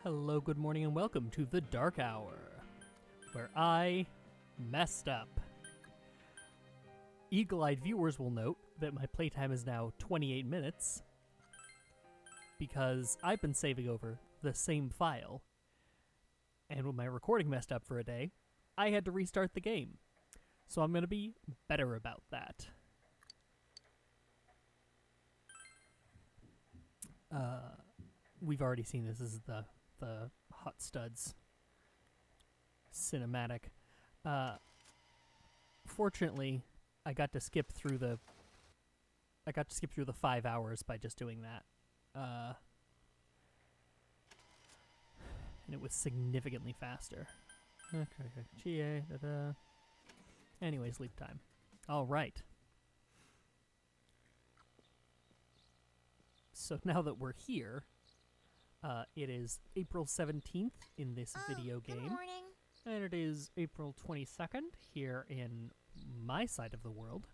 Hello, good morning, and welcome to the Dark Hour, where I messed up. Eagle-eyed viewers will note that my playtime is now 28 minutes, because I've been saving over the same file, and when my recording messed up for a day, I had to restart the game. So I'm going to be better about that. We've already seen this. This is the Hot Studs cinematic. Fortunately, I got to skip through the 5 hours by just doing that. And it was significantly faster. Okay. GA. Da-da. Anyway, sleep time. All right. So now that we're here, it is April 17th in this video game. Good morning. And it is April 22nd here in my side of the world.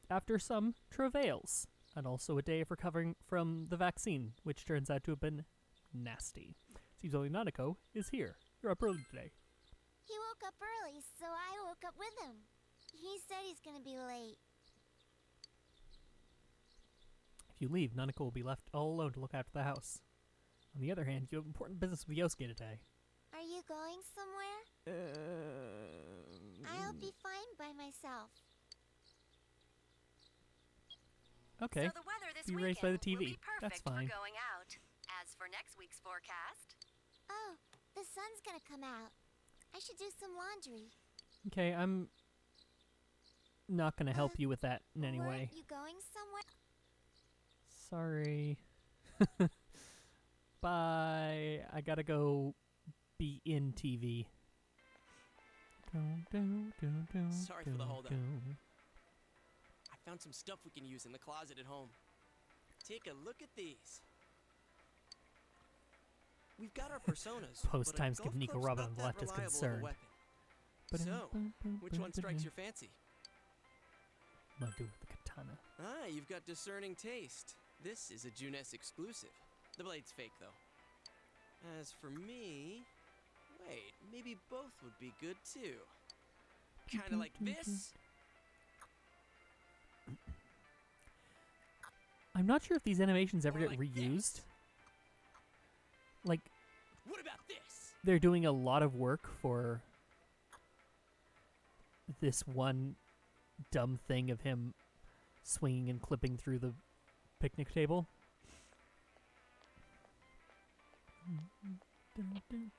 After some travails, and also a day of recovering from the vaccine, which turns out to have been nasty. Seems only Nanako is here. You're up early today. He woke up early, so I woke up with him. He said he's gonna be late. If you leave, Nanako will be left all alone to look after the house. On the other hand, you have important business with Yosuke today. Are you going somewhere? I'll be fine by myself. Okay. So the weather this Be weekend raised by the TV. will be perfect That's fine. for going out. As for next week's forecast, Oh, the sun's gonna come out. I should do some laundry. Okay, I'm not going to help you with that in any way. Weren't you going somewhere? Sorry. Bye. I gotta go be in TV. Sorry for the holdup. I found some stuff we can use in the closet at home. Take a look at these. We've got our personas. Post but a times golf give Nico club's Robin not the that left is reliable of a concerned. weapon. So, which one strikes your fancy? I'm gonna do it with the katana. Ah, you've got discerning taste. This is a Junes exclusive. The blade's fake, though. As for me... Wait, maybe both would be good, too. Kinda like this? I'm not sure if these animations ever Or get like reused. this. Like, What about this? they're doing a lot of work for this one dumb thing of him swinging and clipping through the picnic table.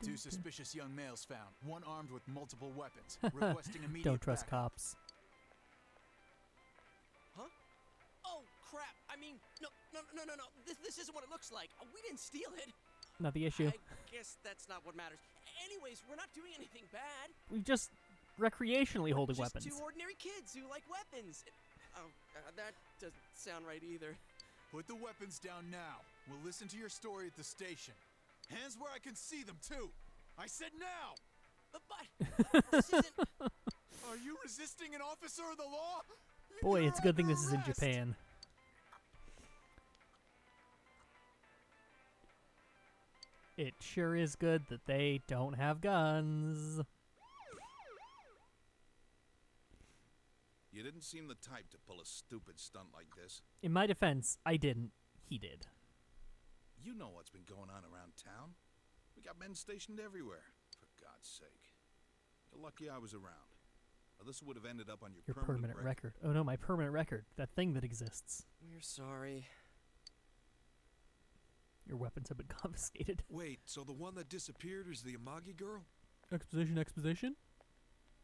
Two suspicious young males found, one armed with multiple weapons, requesting immediate Don't trust backup. cops. Huh? Oh, crap. I mean, no. This isn't what it looks like. We didn't steal it. Not the issue. I guess that's not what matters. Anyways, we're not doing anything bad. We just recreationally holding Just weapons. two ordinary kids who like weapons. That doesn't sound right either. Put the weapons down now. We'll listen to your story at the station. Hands where I can see them, too. I said now! But this isn't... Are you resisting an officer of the law? Boy, You're it's a good thing under this is in arrest. Japan. It sure is good that they don't have guns. You didn't seem the type to pull a stupid stunt like this. In my defense, I didn't. He did. You know what's been going on around town. We got men stationed everywhere, for God's sake. You're lucky I was around. Or this would have ended up on Your permanent record. Oh no, my permanent record. That thing that exists. We're sorry. Your weapons have been confiscated. Wait, so the one that disappeared is the Amagi girl? Exposition?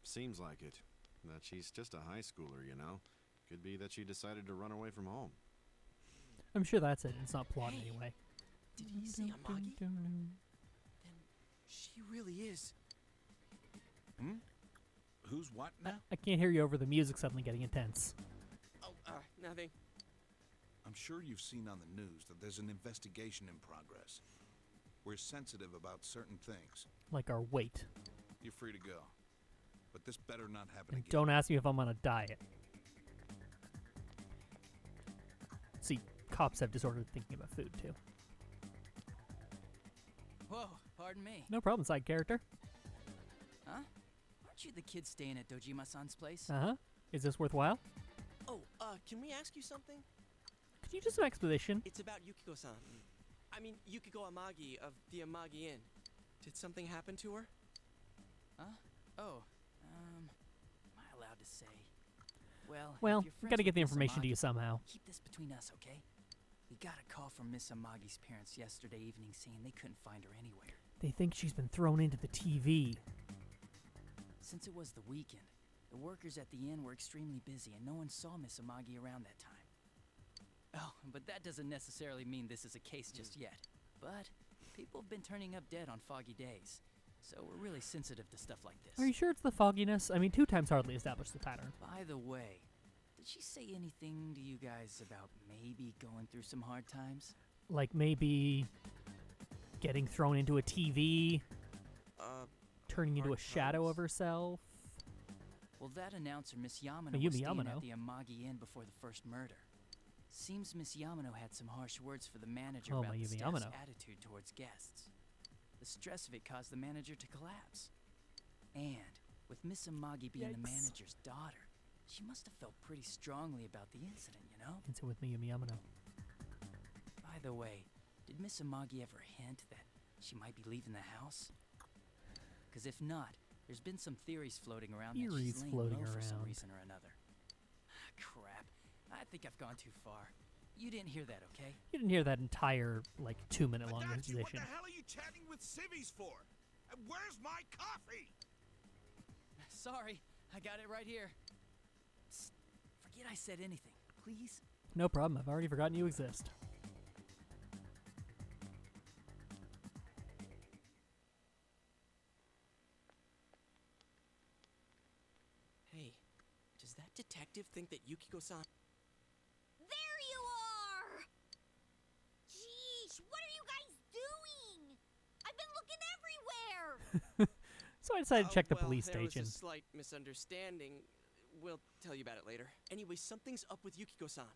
Seems like it. That she's just a high schooler, you know. Could be that she decided to run away from home. I'm sure that's it. It's not plot Hey. anyway. Did he say Amagi? Then she really is. Who's what now? I can't hear you over the music suddenly getting intense. Oh, nothing. I'm sure you've seen on the news that there's an investigation in progress. We're sensitive about certain things. Like our weight. You're free to go. But this better not happen And again. don't ask me if I'm on a diet. See, cops have disordered thinking about food, too. Whoa, pardon me. No problem, side character. Huh? Aren't you the kid staying at Dojima-san's place? Uh-huh. Is this worthwhile? Oh, can we ask you something? Could you do some exposition? It's about Yukiko-san. I mean, Yukiko Amagi of the Amagi Inn. Did something happen to her? Huh? Oh, am I allowed to say? Well, Well, if you're we gotta friends get the with Miss information to Amagi, you somehow. keep this between us, okay? We got a call from Miss Amagi's parents yesterday evening saying they couldn't find her anywhere. They think she's been thrown into the TV. Since it was the weekend, the workers at the inn were extremely busy and no one saw Miss Amagi around that time. Oh, but that doesn't necessarily mean this is a case just yet. But people have been turning up dead on foggy days, so we're really sensitive to stuff like this. Are you sure it's the fogginess? I mean, 2 times hardly established the pattern. By the way, did she say anything to you guys about maybe going through some hard times? Like maybe getting thrown into a TV, turning into a hard shadow times? of herself. Well, that announcer, Miss Yamano, Mayumi was staying Yamano. at the Amagi Inn before the first murder. Seems Miss Yamano had some harsh words for the manager Oh, about the Mayumi staff's Yamano. attitude towards guests. The stress of it caused the manager to collapse. And with Miss Amagi being the Yikes. manager's daughter, she must have felt pretty strongly about the incident, you know? Into with Mayumi Yamano. By the way, did Miss Amagi ever hint that she might be leaving the house? Because if not, there's been some theories floating around that Theories she's laying floating low for some around. reason or another. Crap. I think I've gone too far. You didn't hear that, okay? You didn't hear that entire, like, 2-minute long Adachi, what the exposition. hell are you chatting with civvies for? And where's my coffee? Sorry, I got it right here. Psst, forget I said anything, please. No problem, I've already forgotten you exist. Hey, does that detective think that Yukiko-san... There you are! Jeez, what are you guys doing? I've been looking everywhere! So I decided to check the well, police there station. was a slight misunderstanding. We'll tell you about it later. Anyway, something's up with Yukiko-san.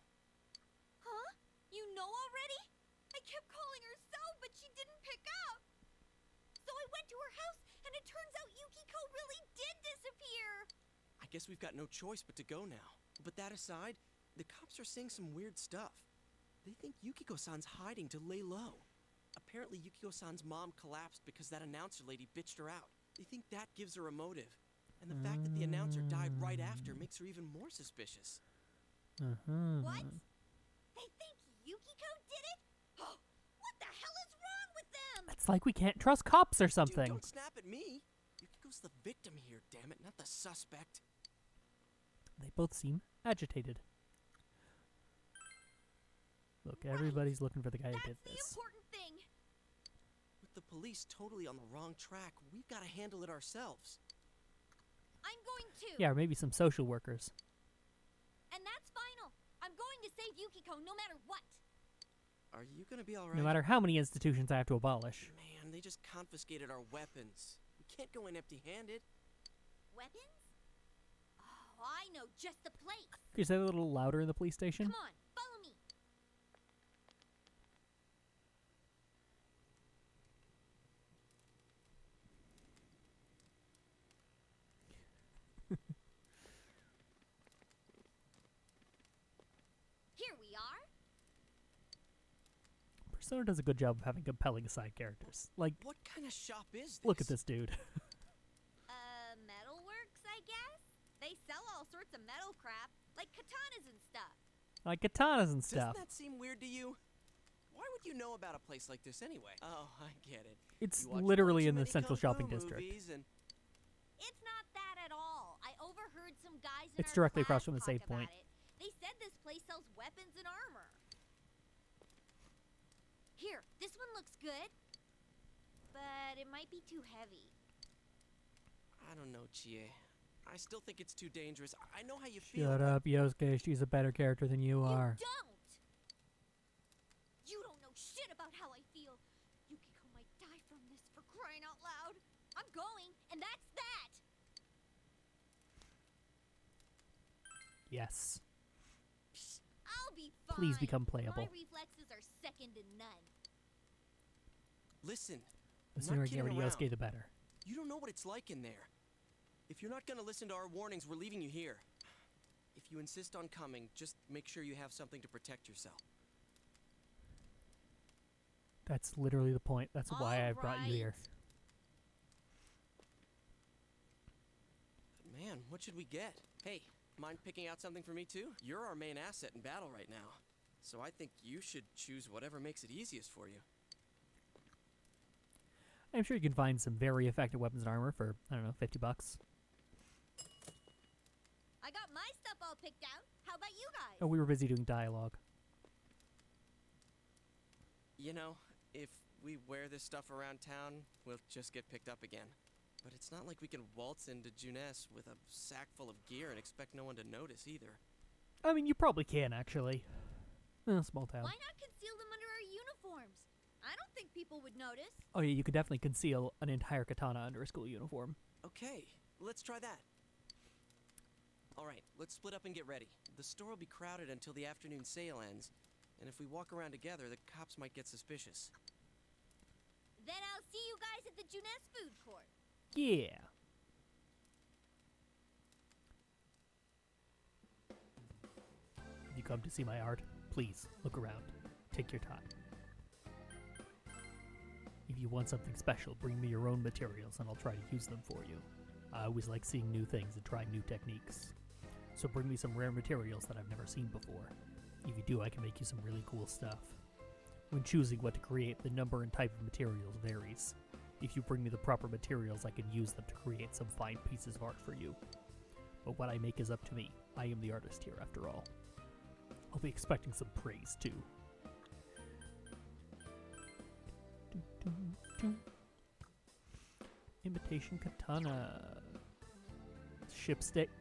Huh? You know already? I kept calling her so, but she didn't pick up. So I went to her house, and it turns out Yukiko really did disappear. I guess we've got no choice but to go now. But that aside, the cops are saying some weird stuff. They think Yukiko-san's hiding to lay low. Apparently, Yukiko-san's mom collapsed because that announcer lady bitched her out. They think that gives her a motive. And the fact that the announcer died right after makes her even more suspicious. What? They think Yukiko did it? What the hell is wrong with them? It's like we can't trust cops or Dude, something. don't snap at me. Yukiko's the victim here, damn it, not the suspect. They both seem agitated. Look, everybody's looking for the guy who did That's the this. important thing. With the police totally on the wrong track, we've got to handle it ourselves. I'm going to. Yeah, or maybe some social workers. And that's final. I'm going to save Yukiko no matter what. Are you gonna be alright? No matter how many institutions I have to abolish. Man, they just confiscated our weapons. We can't go in empty-handed. Weapons? Oh, I know just the place. Could you say that a little louder in the police station? Come on, follow me. Here we are. Persona does a good job of having compelling side characters. Like, What kind of shop is this? look at this dude. Metalworks, I guess? They sell all sorts of metal crap, like katanas and stuff. Like katanas and stuff. Doesn't that seem weird to you? Why would you know about a place like this anyway? Oh, I get it. It's You watch literally one in too the many central kung fu shopping district. movies and It's not that at all. I overheard some guys in It's our directly across class from the talk save point. about it. They said this place sells weapons and armor. Here, this one looks good, but it might be too heavy. I don't know, Chie. I still think it's too dangerous. I know how you feel. Shut up, Yosuke. She's a better character than you are. You don't! You don't know shit about how I feel. Yukiko might die from this, for crying out loud. I'm going, and that's that! Yes. I'll be fine. Please become playable. My reflexes are second to none. Listen, The I'm sooner not I get kidding rid of Yosuke, around. the better. You don't know what it's like in there. If you're not gonna listen to our warnings, we're leaving you here. If you insist on coming, just make sure you have something to protect yourself. That's literally the point. That's why I brought you here. But man, what should we get? Hey, mind picking out something for me too? You're our main asset in battle right now. So I think you should choose whatever makes it easiest for you. I'm sure you can find some very effective weapons and armor for, I don't know, $50. I got my stuff all picked out. How about you guys? Oh, we were busy doing dialogue. You know, if we wear this stuff around town, we'll just get picked up again. But it's not like we can waltz into Juness with a sack full of gear and expect no one to notice either. I mean, you probably can, actually. Small town. Why not conceal them under our uniforms? I don't think people would notice. Oh yeah, you could definitely conceal an entire katana under a school uniform. Okay, let's try that. Alright, let's split up and get ready. The store will be crowded until the afternoon sale ends, and if we walk around together, the cops might get suspicious. Then I'll see you guys at the Juness food court. Yeah. If you come to see my art, please look around. Take your time. If you want something special, bring me your own materials and I'll try to use them for you. I always like seeing new things and trying new techniques. So bring me some rare materials that I've never seen before. If you do, I can make you some really cool stuff. When choosing what to create, the number and type of materials varies. If you bring me the proper materials, I can use them to create some fine pieces of art for you. But what I make is up to me. I am the artist here, after all. I'll be expecting some praise, too. Imitation katana.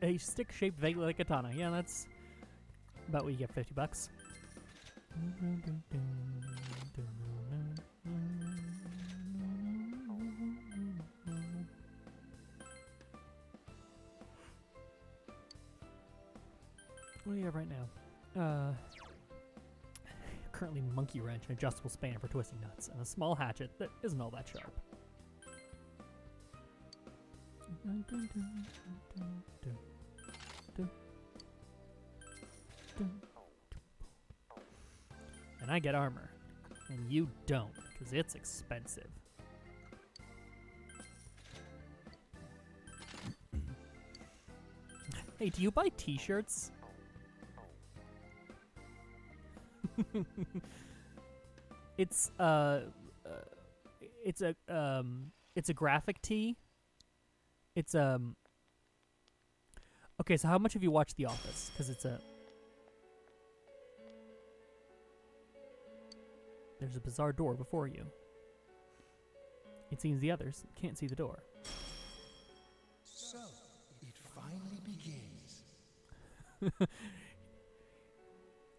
A stick shaped vaguely like katana. Yeah, that's about what you get, $50. What do you have right now? Currently monkey wrench, an adjustable spanner for twisting nuts, and a small hatchet that isn't all that sharp. And I get armor, and you don't, because it's expensive. Hey, do you buy t-shirts? It's a graphic tee. It's okay, so how much have you watched The Office? Because there's a bizarre door before you. It seems the others can't see the door. So, it finally begins.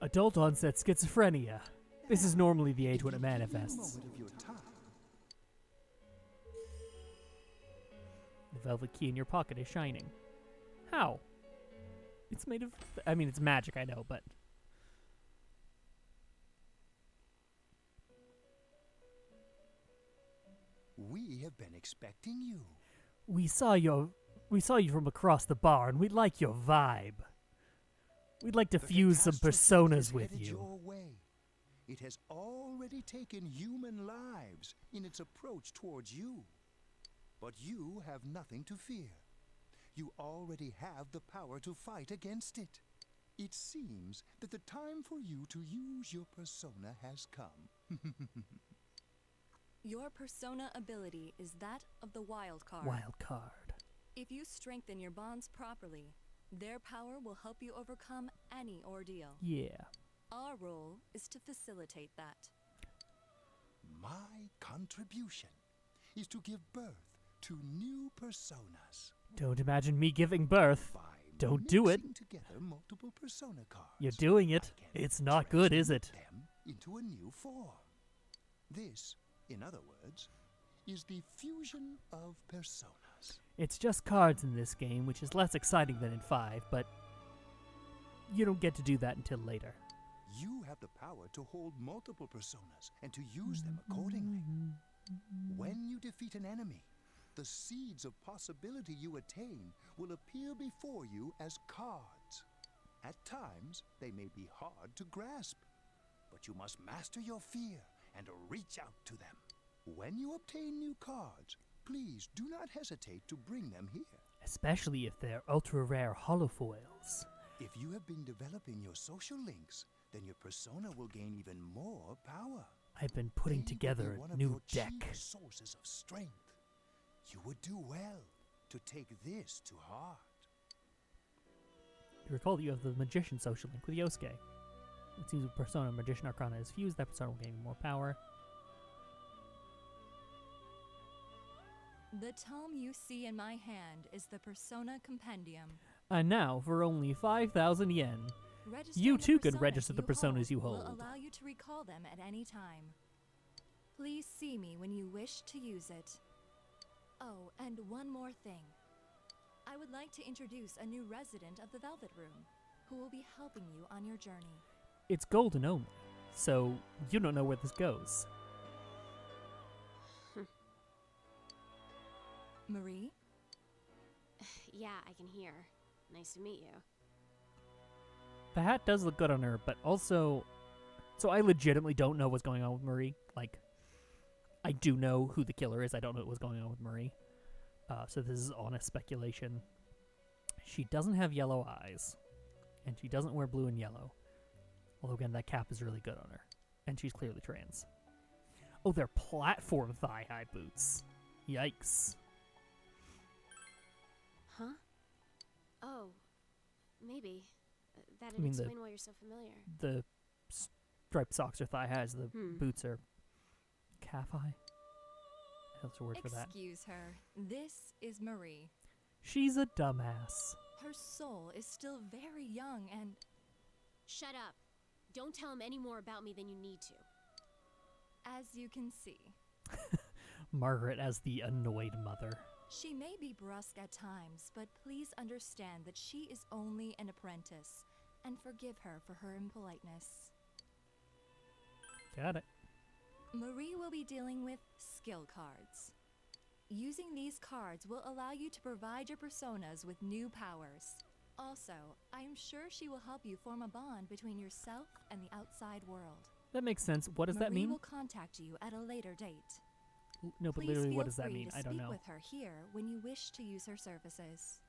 Adult onset schizophrenia. This is normally the age when it manifests. Moment of your time. The velvet key in your pocket is shining. How? It's made of... I mean, it's magic, I know, but... We have been expecting you. We saw you from across the bar, and we like your vibe. We'd like to The fuse some catastrophe personas is with headed you. Your way. It has already taken human lives in its approach towards you. But you have nothing to fear. You already have the power to fight against it. It seems that the time for you to use your persona has come. Your persona ability is that of the wild card. Wild card. If you strengthen your bonds properly, their power will help you overcome any ordeal. Yeah. Our role is to facilitate that. My contribution is to give birth to new personas. Don't imagine me giving birth. By Don't do it. mixing together multiple persona cards. You're doing it. I can It's not good, is it? transmute them into a new form. This, in other words, is the fusion of personas. It's just cards in this game, which is less exciting than in 5, but you don't get to do that until later. You have the power to hold multiple personas and to use them accordingly. When you defeat an enemy, the seeds of possibility you attain will appear before you as cards. At times, they may be hard to grasp, but you must master your fear and reach out to them. When you obtain new cards, please do not hesitate to bring them here. Especially if they're ultra-rare holofoils. If you have been developing your social links, then your persona will gain even more power. I've been putting They will together be one a of new your deck. chief sources of strength. You would do well to take this to heart. You recall that you have the Magician social link with Yosuke. It seems with Persona and Magician Arcana is fused, that persona will gain more power. The tome you see in my hand is the Persona Compendium. And now, for only 5,000 yen, Registering you the too can personas register the personas you will hold. allow you to recall them at any time. Please see me when you wish to use it. Oh, and one more thing. I would like to introduce a new resident of the Velvet Room, who will be helping you on your journey. It's golden only, so you don't know where this goes. Marie? Yeah, I can hear. Nice to meet you. The hat does look good on her, but also... So I legitimately don't know what's going on with Marie. Like, I do know who the killer is. I don't know what's going on with Marie. So this is honest speculation. She doesn't have yellow eyes. And she doesn't wear blue and yellow. Although, again, that cap is really good on her. And she's clearly trans. Oh, they're platform thigh-high boots. Yikes. Huh? Oh, maybe. That'd mean the- explain why you're so familiar. The striped socks are thigh-highs. The boots are calf-high. That's a word for that. Excuse her. This is Marie. She's a dumbass. Her soul is still very young and... Shut up. Don't tell him any more about me than you need to. As you can see, Margaret as the annoyed mother. she may be brusque at times, but please understand that she is only an apprentice, and forgive her for her impoliteness. Got it. Marie will be dealing with skill cards. Using these cards will allow you to provide your personas with new powers. Also, I am sure she will help you form a bond between yourself and the outside world. That makes sense. What does that Marie mean? will contact you at a later date. No, but Please literally, feel what does that free mean? to I don't speak know. with her here when you wish to use her services.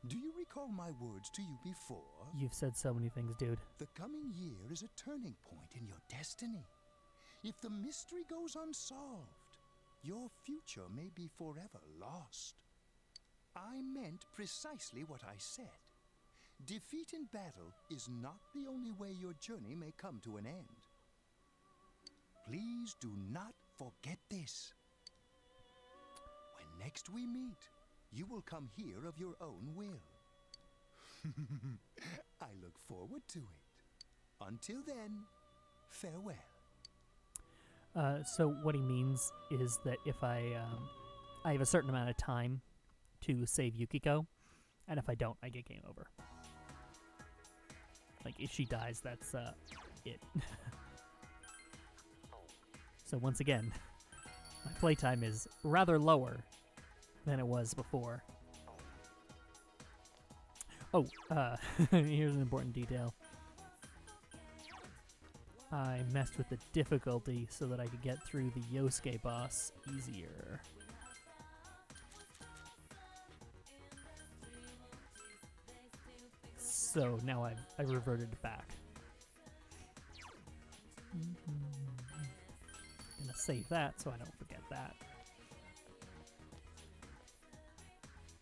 Do you recall my words to you before? You've said so many things, dude. The coming year is a turning point in your destiny. If the mystery goes unsolved, your future may be forever lost. I meant precisely what I said. Defeat in battle is not the only way your journey may come to an end. Please do not forget this. When next we meet, you will come here of your own will. I look forward to it. Until then, farewell. So what he means is that if I have a certain amount of time to save Yukiko, and if I don't, I get game over. Like, if she dies, that's it. So once again, my playtime is rather lower than it was before. Oh, here's an important detail. I messed with the difficulty so that I could get through the Yosuke boss easier. So now I've reverted back. Gonna save that so I don't forget that.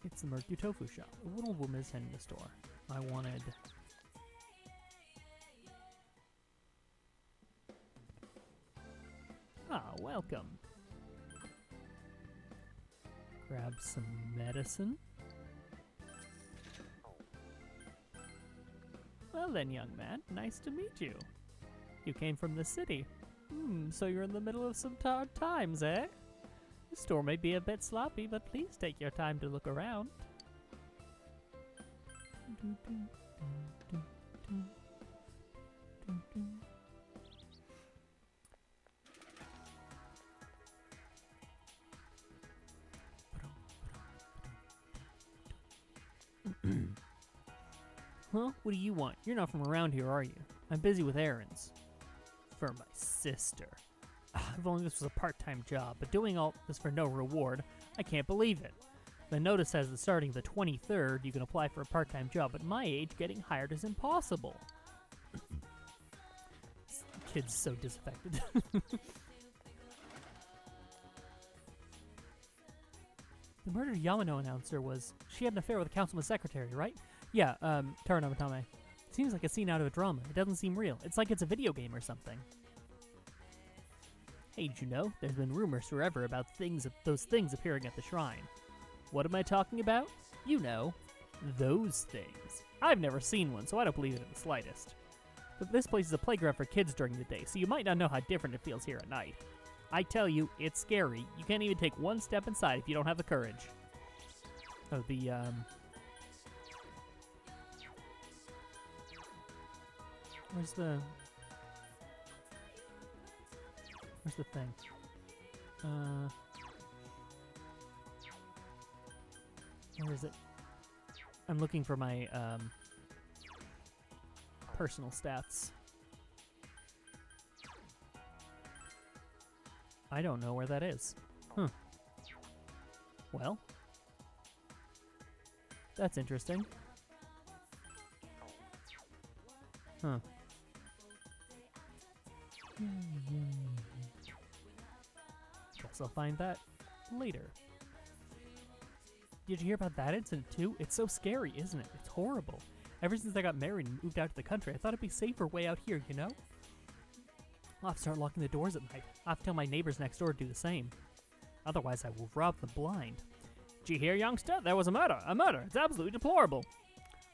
It's the Mercu Tofu shop. A little woman is in the store. I wanted... Ah, welcome. Grab some medicine. Well then, young man, nice to meet you. You came from the city. So you're in the middle of some hard times, eh? The store may be a bit sloppy, but please take your time to look around. Huh? What do you want? You're not from around here, are you? I'm busy with errands. For my sister. If only this was a part-time job, but doing all this for no reward, I can't believe it. The notice says that starting the 23rd, you can apply for a part-time job. At my age, getting hired is impossible. This kid's so disaffected. The murdered Yamano announcer was... She had an affair with the councilman's secretary, right? Yeah, Tara Namatame. Seems like a scene out of a drama. It doesn't seem real. It's like it's a video game or something. Hey, did you know? There's been rumors forever about those things appearing at the shrine. What am I talking about? You know, those things. I've never seen one, so I don't believe it in the slightest. But this place is a playground for kids during the day, so you might not know how different it feels here at night. I tell you, it's scary. You can't even take one step inside if you don't have the courage. Oh, Where's the thing? Where is it? I'm looking for my, personal stats. I don't know where that is. Huh. Well. That's interesting. Huh. Guess I'll find that later. Did you hear about that incident too? It's so scary, isn't it? It's horrible. Ever since I got married and moved out to the country, I thought it'd be safer way out here, you know? I'll have to start locking the doors at night. I'll have to tell my neighbors next door to do the same. Otherwise, I will rob them blind. Did you hear, youngster? There was a murder. A murder. It's absolutely deplorable.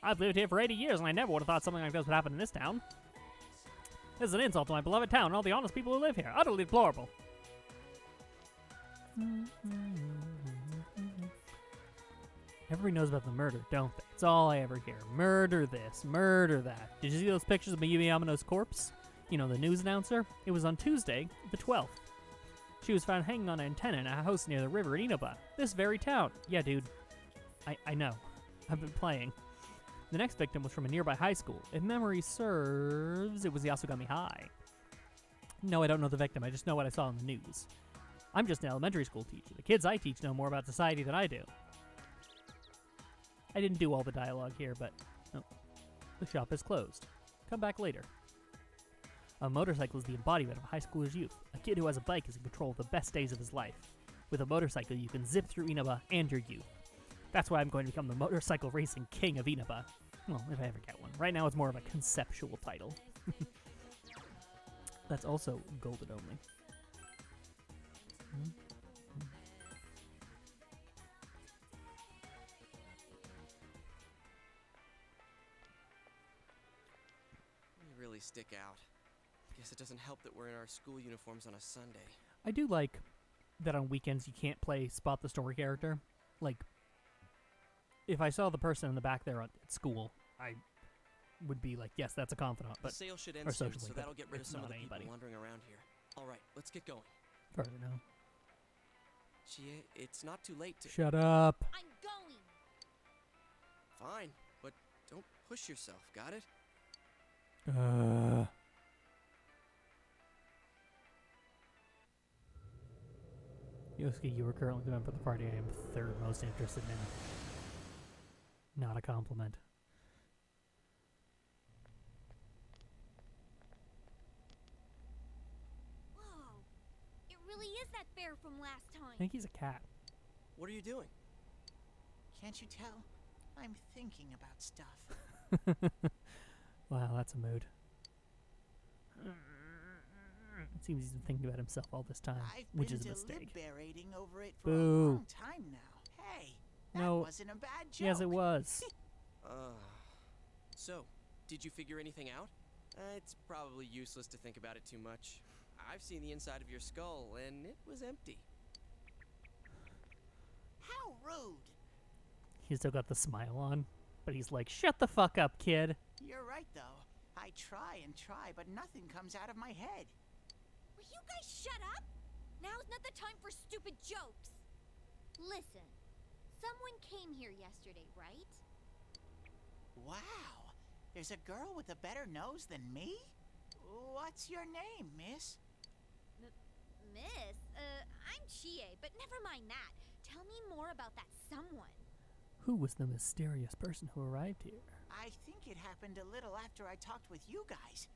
I've lived here for 80 years, and I never would have thought something like this would happen in this town. This is an insult to my beloved town and all the honest people who live here. Utterly deplorable. Everybody knows about the murder, don't they? It's all I ever hear. Murder this, murder that. Did you see those pictures of Mayumi Yamano's corpse? You know, the news announcer? It was on Tuesday, the 12th. She was found hanging on an antenna in a house near the river in Inaba. This very town. Yeah, dude. I know. I've been playing. The next victim was from a nearby high school. If memory serves, it was Yasugami High. No, I don't know the victim. I just know what I saw on the news. I'm just an elementary school teacher. The kids I teach know more about society than I do. I didn't do all the dialogue here, but... Oh, the shop is closed. Come back later. A motorcycle is the embodiment of a high schooler's youth. A kid who has a bike is in control of the best days of his life. With a motorcycle, you can zip through Inaba and your youth. That's why I'm going to become the motorcycle racing king of Inaba. Well, if I ever get one. Right now it's more of a conceptual title. That's also golden only. They really stick out. Guess it doesn't help that we're in our school uniforms on a Sunday. I do like that on weekends you can't play spot the story character. Like, if I saw the person in the back there at school, I would be like, yes, that's a confidant. But the sale should end or soon, socially, so that'll get rid of it's some of not the people anybody. wandering around here. All right, let's get going. Further now. Chie, it's not too late to... Shut up. I'm going. Fine, but don't push yourself, got it? Yosuke, you are currently the member of the party I am third most interested in. Not a compliment. Whoa. It really is that bear from last I time. think he's a cat. What are you doing? Can't you tell? I'm thinking about stuff. Wow, that's a mood. It seems he's been thinking about himself all this time, I've which been is a mistake. deliberating over it for a Boo. long time now. Hey, that No. wasn't a bad joke. Yes, it was. So, did you figure anything out? It's probably useless to think about it too much. I've seen the inside of your skull, and it was empty. How rude. He's still got the smile on, but he's like, shut the fuck up, kid. You're right, though. I try and try, but nothing comes out of my head. Will you guys shut up? Now's not the time for stupid jokes. Listen, someone came here yesterday, right? Wow, There's a girl with a better nose than me? What's your name, miss? Miss, I'm Chie, but never mind that. Tell me more about that someone. Who was the mysterious person who arrived here? I think it happened a little after I talked with you guys.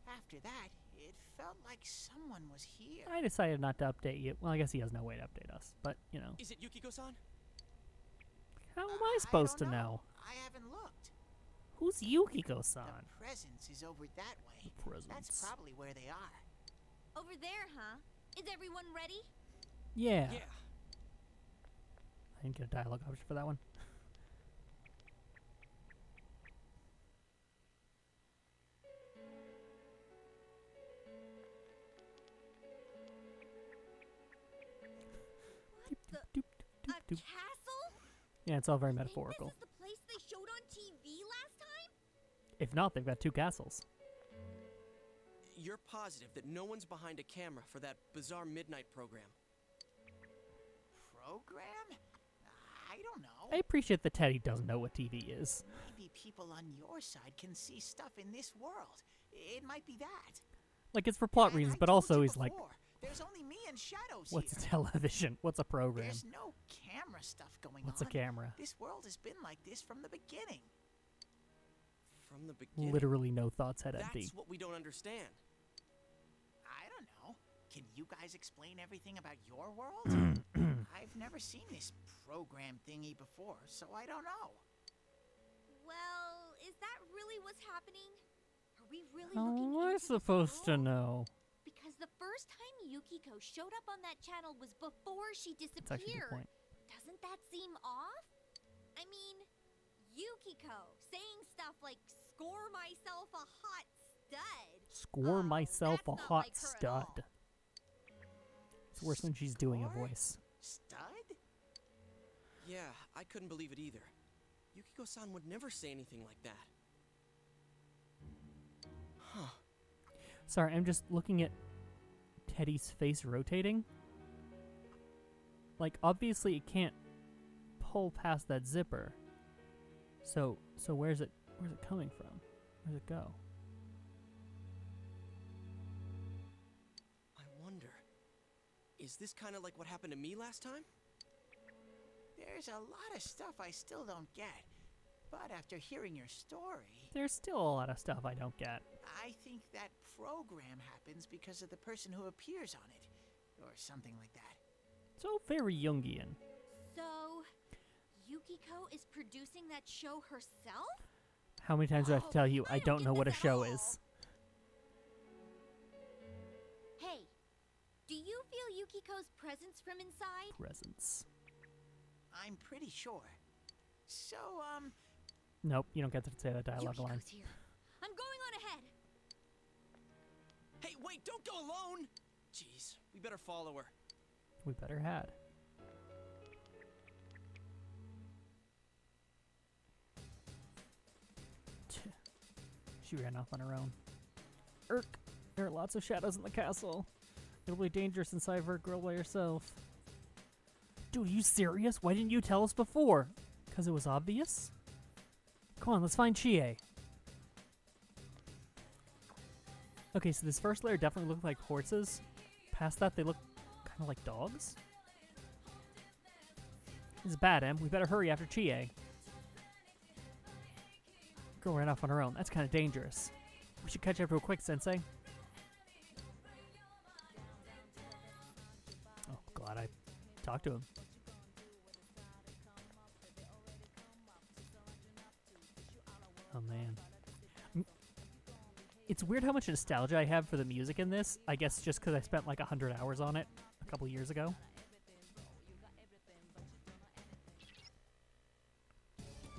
After that, it felt like someone was here. I decided not to update you. Well, I guess he has no way to update us, but, you know. Is it Yukiko-san? How am I supposed to know? I haven't looked. Who's Yukiko-san? The presence is over that way. The presence. That's probably where they are. Over there, huh? Is everyone ready? Yeah. Yeah. I didn't get a dialogue option for that one. A castle? Yeah, it's all very Think metaphorical. This is the place they showed on TV last time? If not, they've got 2 castles. You're positive that no one's behind a camera for that bizarre midnight program? Program? I don't know. I appreciate that Teddy doesn't know what TV is. Maybe people on your side can see stuff in this world. It might be that. Like, it's for plot reasons, but also he's like, there's only me and Shadows what's here. a television? What's a program? There's no camera stuff going What's on. a camera? This world has been like this from the beginning. From the beginning? Literally no thoughts had empty. That's what we don't understand. I don't know. Can you guys explain everything about your world? I've never seen this program thingy before, so I don't know. Well, is that really what's happening? Are we really How looking am I into this supposed to world? know? Because the first time Yukiko showed up on that channel was before she That's actually a good disappeared. point. Doesn't that seem off? I mean, Yukiko saying stuff like, score myself a hot stud. Score myself a that's not hot like her at all. stud. It's worse when she's doing a Score? voice. Stud? Yeah, I couldn't believe it either. Yukiko-san would never say anything like that. Huh. Sorry, I'm just looking at Teddy's face rotating. Like, obviously it can't pull past that zipper. So where's it coming from? Where's it go? I wonder, is this kind of like what happened to me last time? There's a lot of stuff I still don't get. But after hearing your story, There's still a lot of stuff I don't get. I think that program happens because of the person who appears on it. Or something like that. So very Jungian. So, Yukiko is producing that show herself? How many times do I have to tell you I don't get know what a this at show all. is? Hey, do you feel Yukiko's presence from inside? Presence. I'm pretty sure. So, Nope, you don't get to say that dialogue Yukiko's line. here. I'm going on ahead. Hey, wait, don't go alone! Jeez, we better follow her. We better had. She ran off on her own. Irk! There are lots of shadows in the castle. It'll be dangerous inside for a girl by herself. Dude, are you serious? Why didn't you tell us before? Because it was obvious? Come on, let's find Chie. Okay, so this first layer definitely looked like horses. Past that, they look kind of like dogs. This is bad, Em. We better hurry after Chie. Girl ran off on her own. That's kind of dangerous. We should catch up real quick, Sensei. Oh, glad I talked to him. Oh, man. It's weird how much nostalgia I have for the music in this. I guess just because I spent like 100 hours on it a couple years ago.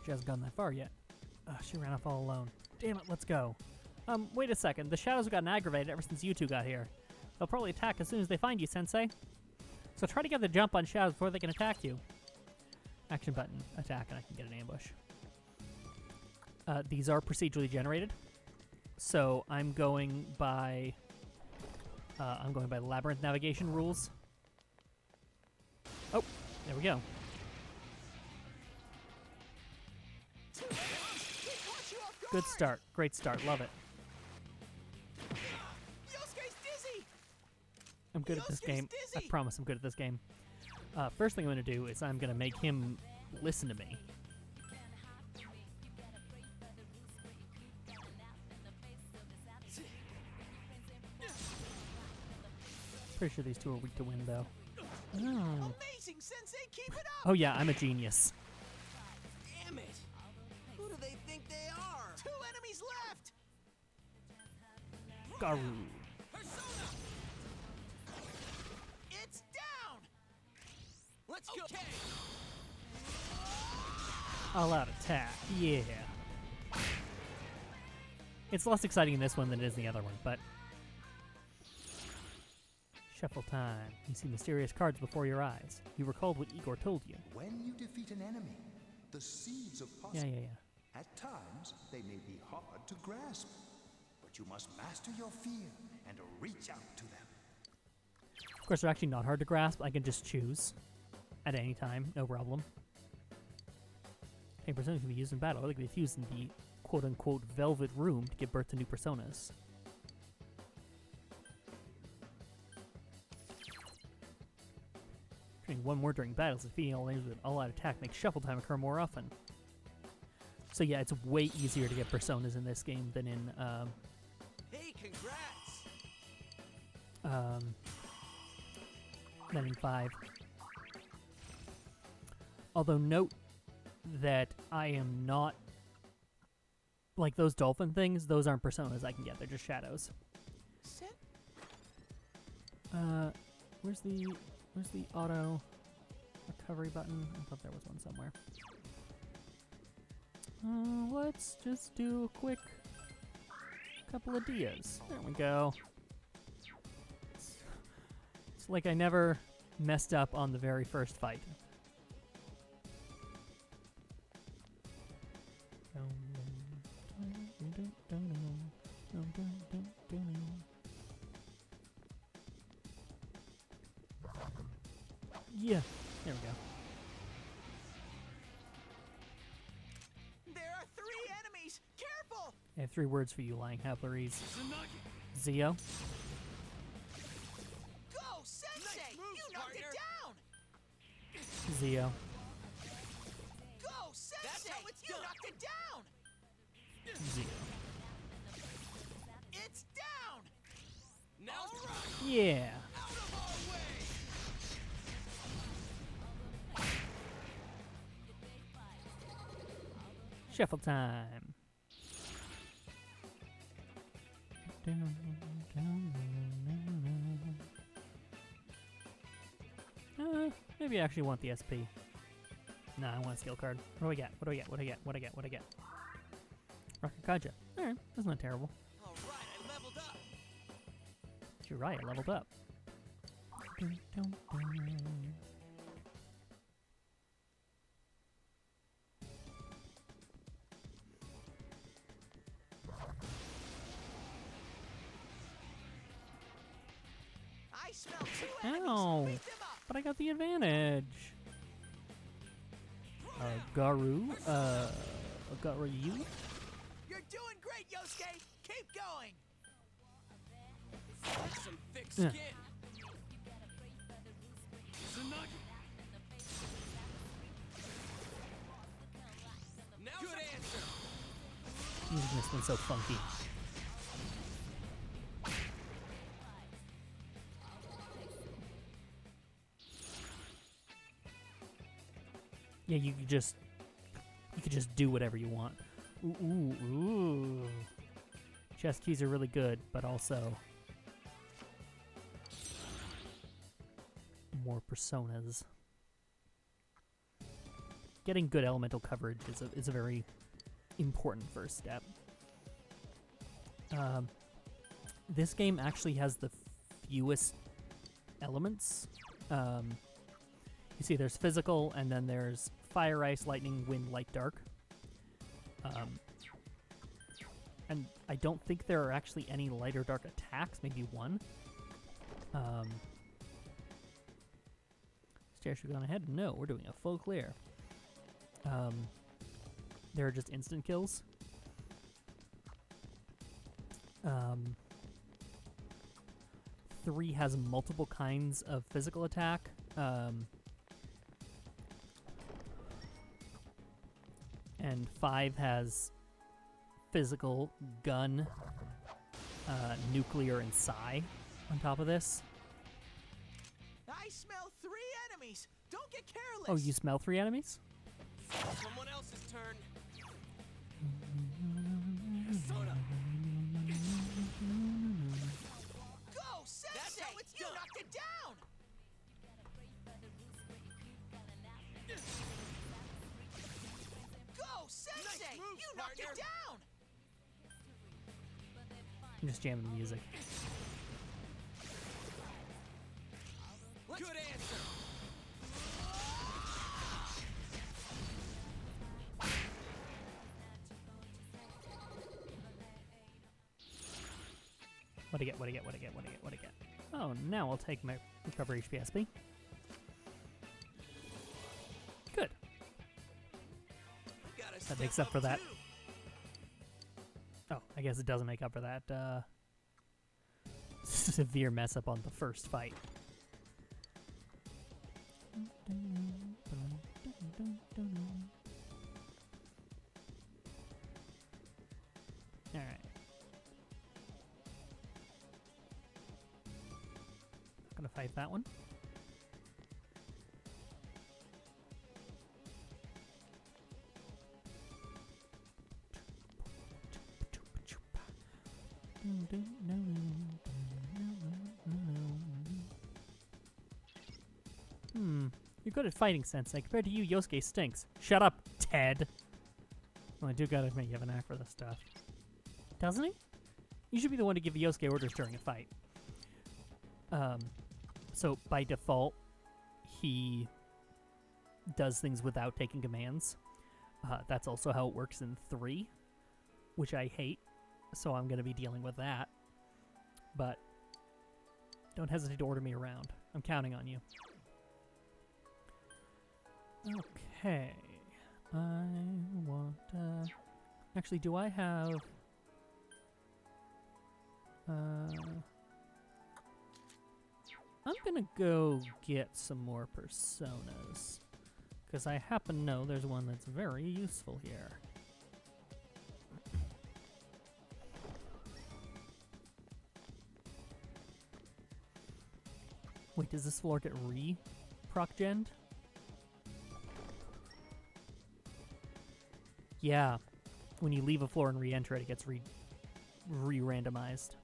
She hasn't gone that far yet. She ran off all alone. Damn it, let's go. Wait a second. The shadows have gotten aggravated ever since you two got here. They'll probably attack as soon as they find you, Sensei. So try to get the jump on shadows before they can attack you. Action button, attack, and I can get an ambush. These are procedurally generated. So I'm going by labyrinth navigation rules. Oh, there we go. We caught you off Good start. Great start. Love it. Yosuke's dizzy! I'm good at this Yosuke's game. I dizzy! promise I'm good at this game. First thing I'm going to do is I'm going to make him listen to me. Pretty sure these two are weak to win, though. Oh. Amazing, Sensei! Keep it up! Oh yeah, I'm a genius. Damn it! Who do they think they are? 2 enemies left! Garu. Persona! It's down! Let's go! Okay. All out attack. Yeah. It's less exciting in this one than it is in the other one, but... Shuffle time. You see mysterious cards before your eyes. You recalled what Igor told you. When you defeat an enemy, the seeds of Yeah, possibility. yeah, yeah. At times, they may be hard to grasp, but you must master your fear and reach out to them. Of course, they're actually not hard to grasp. I can just choose at any time, no problem. A persona can be used in battle, or they can be fused in the quote-unquote velvet room to give birth to new personas. Training one more during battles, defeating all enemies with an all-out attack makes shuffle time occur more often. So yeah, it's way easier to get personas in this game than in Hey, congrats! than in 5. Although note that I am not like those dolphin things. Those aren't personas I can get. They're just shadows. Set. Where's the auto recovery button? I thought there was one somewhere. Let's just do a quick couple of Dias. There we go. It's like I never messed up on the very first fight. Yeah, there we go. There are 3 enemies! Careful! I have 3 words for you, lying Havleries. Zio. Go, Sensei! Nice moves, You knocked partner. it down! Zio. Go, Sensei! how it's You done. knocked it down! Zio. It's down! Now, Yeah. out of our way! Shuffle time. Maybe I actually want the SP. Nah, I want a skill card. What do I get? What do I get? What do I get? What do I get? What do I get? Rocket Kaja. Alright, that's not terrible. All right, I leveled up. You're right, I leveled up. I smell 2 enemies! Ow! Beat them up! But I got the advantage. Garu. Garu, you? You're doing great, Yosuke! Keep going! That's some thick Yeah. skin. Now good answer. Using this one's so funky. Yeah, you could just do whatever you want. Ooh, ooh, ooh. Chest keys are really good, but also more personas. Getting good elemental coverage is a very important first step. This game actually has the fewest elements. You see, there's physical, and then there's fire, ice, lightning, wind, light, dark. And I don't think there are actually any light or dark attacks, maybe one. Stare should have gone ahead. No, we're doing a full clear. There are just instant kills. 3 has multiple kinds of physical attack. And 5 has physical, gun, nuclear, and psi on top of this. I smell 3 enemies. Don't get careless. Oh, you smell 3 enemies? Someone else's turn. Go, Sensei! You knocked it down. Go, Sensei! Nice move, You knocked it partner. down. I'm just jamming the music. Good answer. What'd I get? What'd I get? What'd I get? What'd I get? What'd I get? Oh, now I'll take my recover HPSP. Good. Gotta That makes step up for that. too. Oh, I guess it doesn't make up for that severe mess up on the first fight. Alright. Not gonna fight that one. You're good at fighting, Sensei. Compared to you, Yosuke stinks. Shut up, Ted. Well, I do gotta admit you have an knack for this stuff. Doesn't he? You should be the one to give Yosuke orders during a fight. So by default, he does things without taking commands. That's also how it works in 3, which I hate. So I'm gonna be dealing with that. But don't hesitate to order me around. I'm counting on you. Okay. I want, actually, do I have, I'm gonna go get some more personas. Because I happen to know there's one that's very useful here. Wait, does this floor get proc-gened? Yeah. When you leave a floor and re-enter it, it gets re-randomized.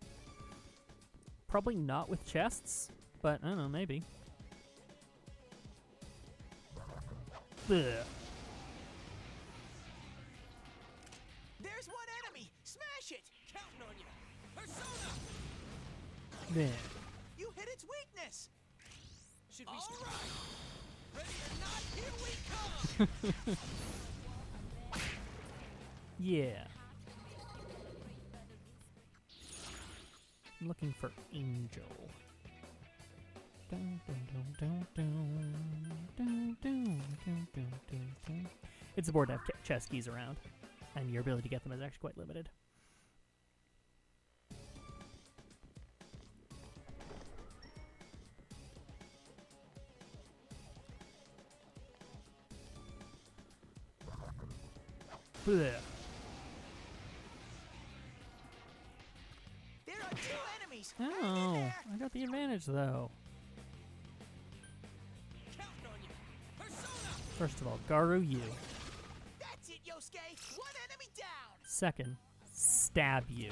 Probably not with chests, but I don't know, maybe. Ugh. There's one enemy. Smash it. Counting on you. Persona. There. You hit its weakness. Should we? All right. Ready or not, here we come. Yeah. I'm looking for Angel. It's important to have chest keys around, and your ability to get them is actually quite limited. Blech. There are 2 enemies. Oh, I got the advantage though. Counting on you. Persona. First of all, Garu you. That's it, Yosuke. 1 enemy down. Second, stab you.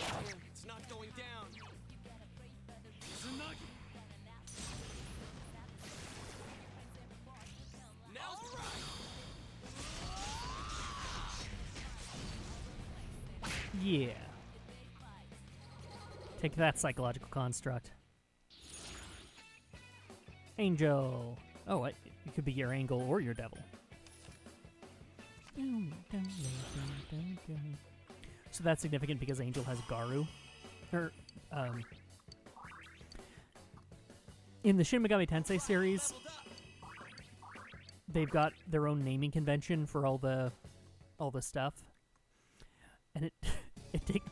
It's not going down. Tsunagi. Now's the right. Yeah. Take that, psychological construct. Angel. Oh, it could be your Angel or your Devil. So that's significant because Angel has Garu. In the Shin Megami Tensei series, they've got their own naming convention for all the stuff. And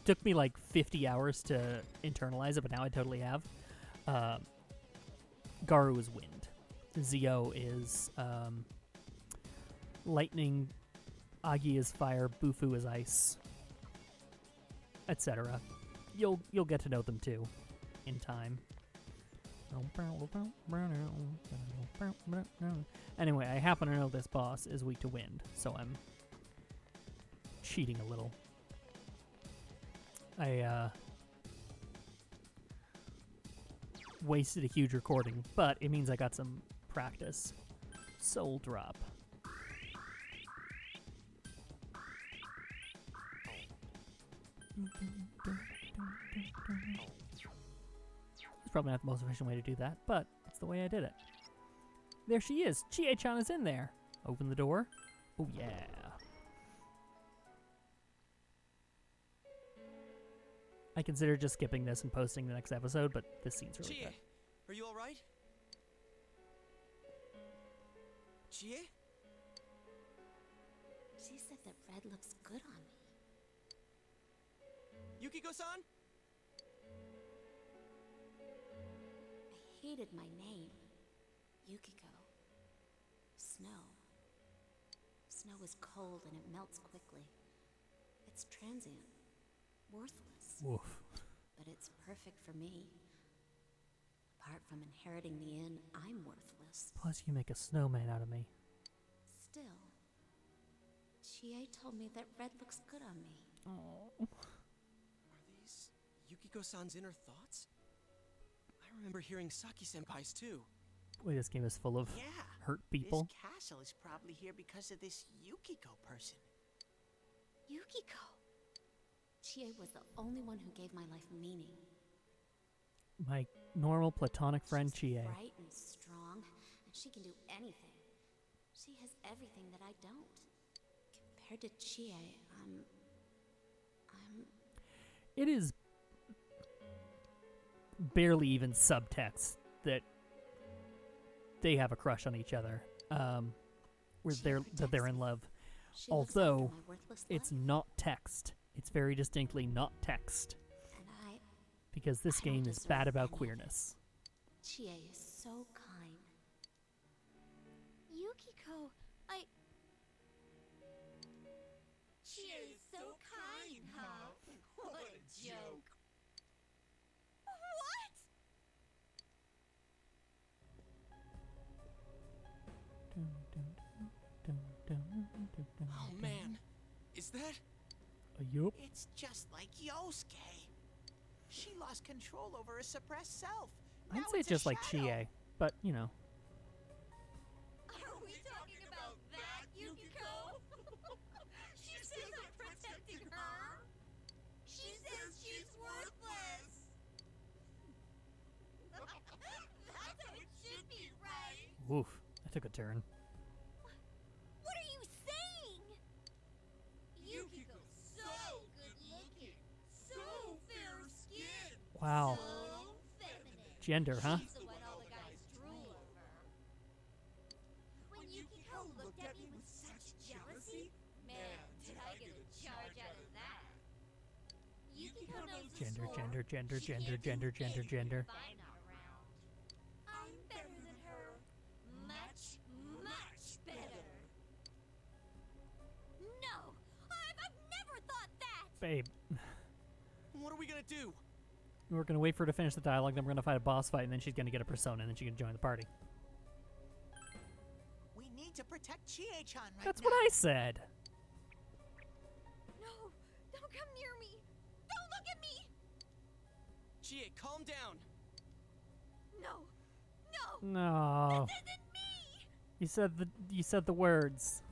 took me like 50 hours to internalize it, but now I totally have. Garu is wind. Zio is lightning. Agi is fire. Bufu is ice. Etc. You'll get to know them too, in time. Anyway, I happen to know this boss is weak to wind, so I'm cheating a little. I wasted a huge recording, but it means I got some practice. Soul drop. It's probably not the most efficient way to do that, but it's the way I did it. There she is. Chie-chan is in there. Open the door. Oh yeah. I consider just skipping this and posting the next episode, but this scene's really Chie, good. are you all right? Chie? She said that red looks good on me. Yukiko-san? I hated my name. Yukiko. Snow. Snow is cold and it melts quickly. It's transient. Worthless. Woof. But it's perfect for me. Apart from inheriting the inn, I'm worthless. Plus, you make a snowman out of me. Still, Chie told me that red looks good on me. Oh. Are these Yukiko-san's inner thoughts? I remember hearing Saki-senpai's too. Boy, this game is full of Yeah. hurt people. This castle is probably here because of this Yukiko person. Yukiko! Chie was the only one who gave my life meaning. My normal platonic friend She's Chie. bright and strong, and she can do anything. She has everything that I don't. Compared to Chie, I'm... It is barely even subtext that they have a crush on each other. Where they're in love. She looks after Although my worthless it's life, not text. It's very distinctly not text. and Because this I don't game is deserve bad about any of queerness. Chie is so kind. Yukiko, Chie is so kind, huh? What a joke. What? Oh man, is that? Yup. It's just like Yosuke. She lost control over her suppressed self. I'd Now say it's a just like shadow. Chie, but you know. Are we talking about that, Yukiko? She says I'm protecting her. She says she's worthless. That's how it should be, right? Oof. That took a turn. What are you saying? Yukiko's so good looking, so fair skinned, Wow. so feminine. Gender, huh? She's the one all the guys drool over. When Yukiko looked at me with such jealousy, man, did I get a charge out of that. Yukiko knows the Gender, score. gender, gender, She gender, can't do gender, gender, anything gender. if I'm not around. I'm better than her. Much, much better. No! I've never thought that! Babe, What are we gonna do? we're gonna wait for her to finish the dialogue, then we're gonna fight a boss fight, and then she's gonna get a persona, and then she can join the party. We need to protect Chie-chan right That's now. what I said. No! Don't come near me! Don't look at me! Chie, calm down. No! No! No. This isn't me! You said the words.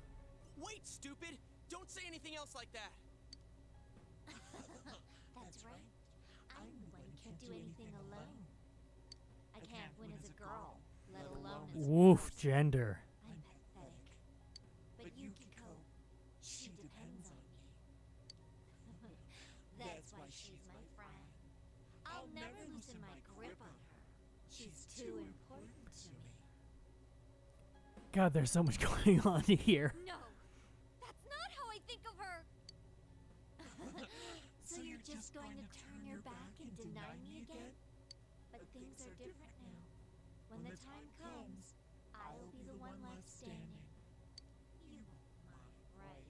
Wait, stupid! Don't say anything else like that. That's right. I'm the one who can't do anything alone. I can't win as a girl, let alone as a Woof, person. gender. I'm pathetic. But Yukiko, she depends on me. That's why she's my friend. I'll never loosen my grip on her. She's too important to me. God, there's so much going on here. No! That's not how I think of her! So you're going to turn your back and deny me again? But things are different now. When the time comes, I'll be the one left standing. You won't mind, right?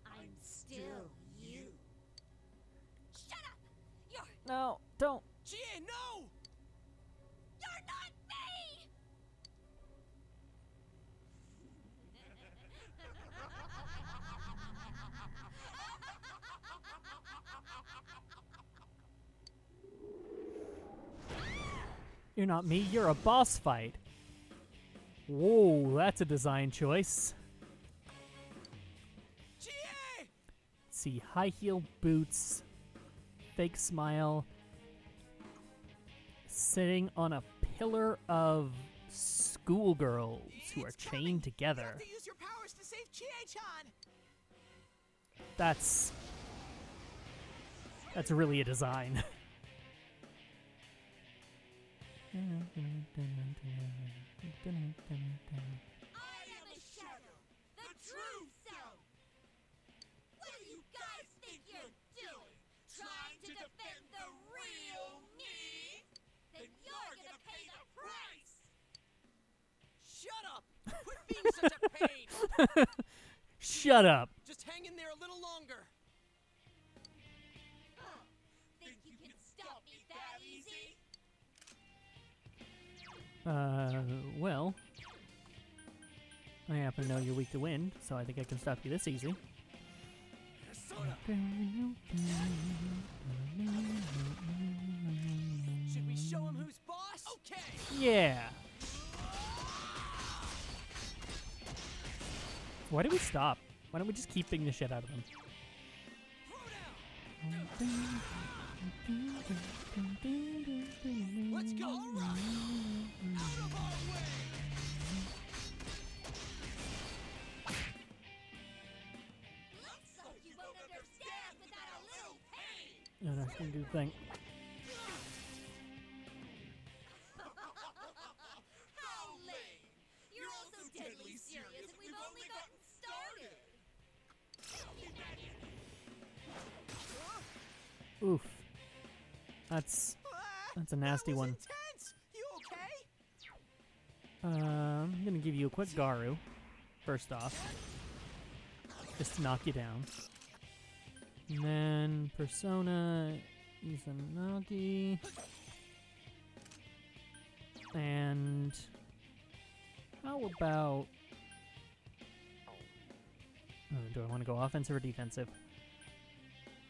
I'm still you. Shut up! You're No, don't. GA, no! you're not me! You're not me, you're a boss fight. Whoa, that's a design choice. GA! Let's see, high heel boots, fake smile, sitting on a pillar of schoolgirls who are chained together. You have to use your powers to save Chie-chan. That's really a design. I am a shadow, the true self. What do you guys think you're doing? Trying to defend the real me? Then you're gonna pay the price. Shut up! Quit being such a pain! Shut up. Just hang in there a little longer. Think you can stop me that easy? Well, I happen to know you're weak to wind, so I think I can stop you this easy. Should we show him who's boss? Okay! Yeah. Why do we stop? Why don't we just keep beating the shit out of them? Let's go! All right. Out of our way! Looks like you won't understand without a little pain. No, that's gonna do the thing. How lame! You're all so deadly serious, and we've only gotten started. Oof. That's a nasty That was one. Intense. You okay? I'm gonna give you a quick Garu, first off, just to knock you down. And then Persona Izanagi. And how about... do I want to go offensive or defensive?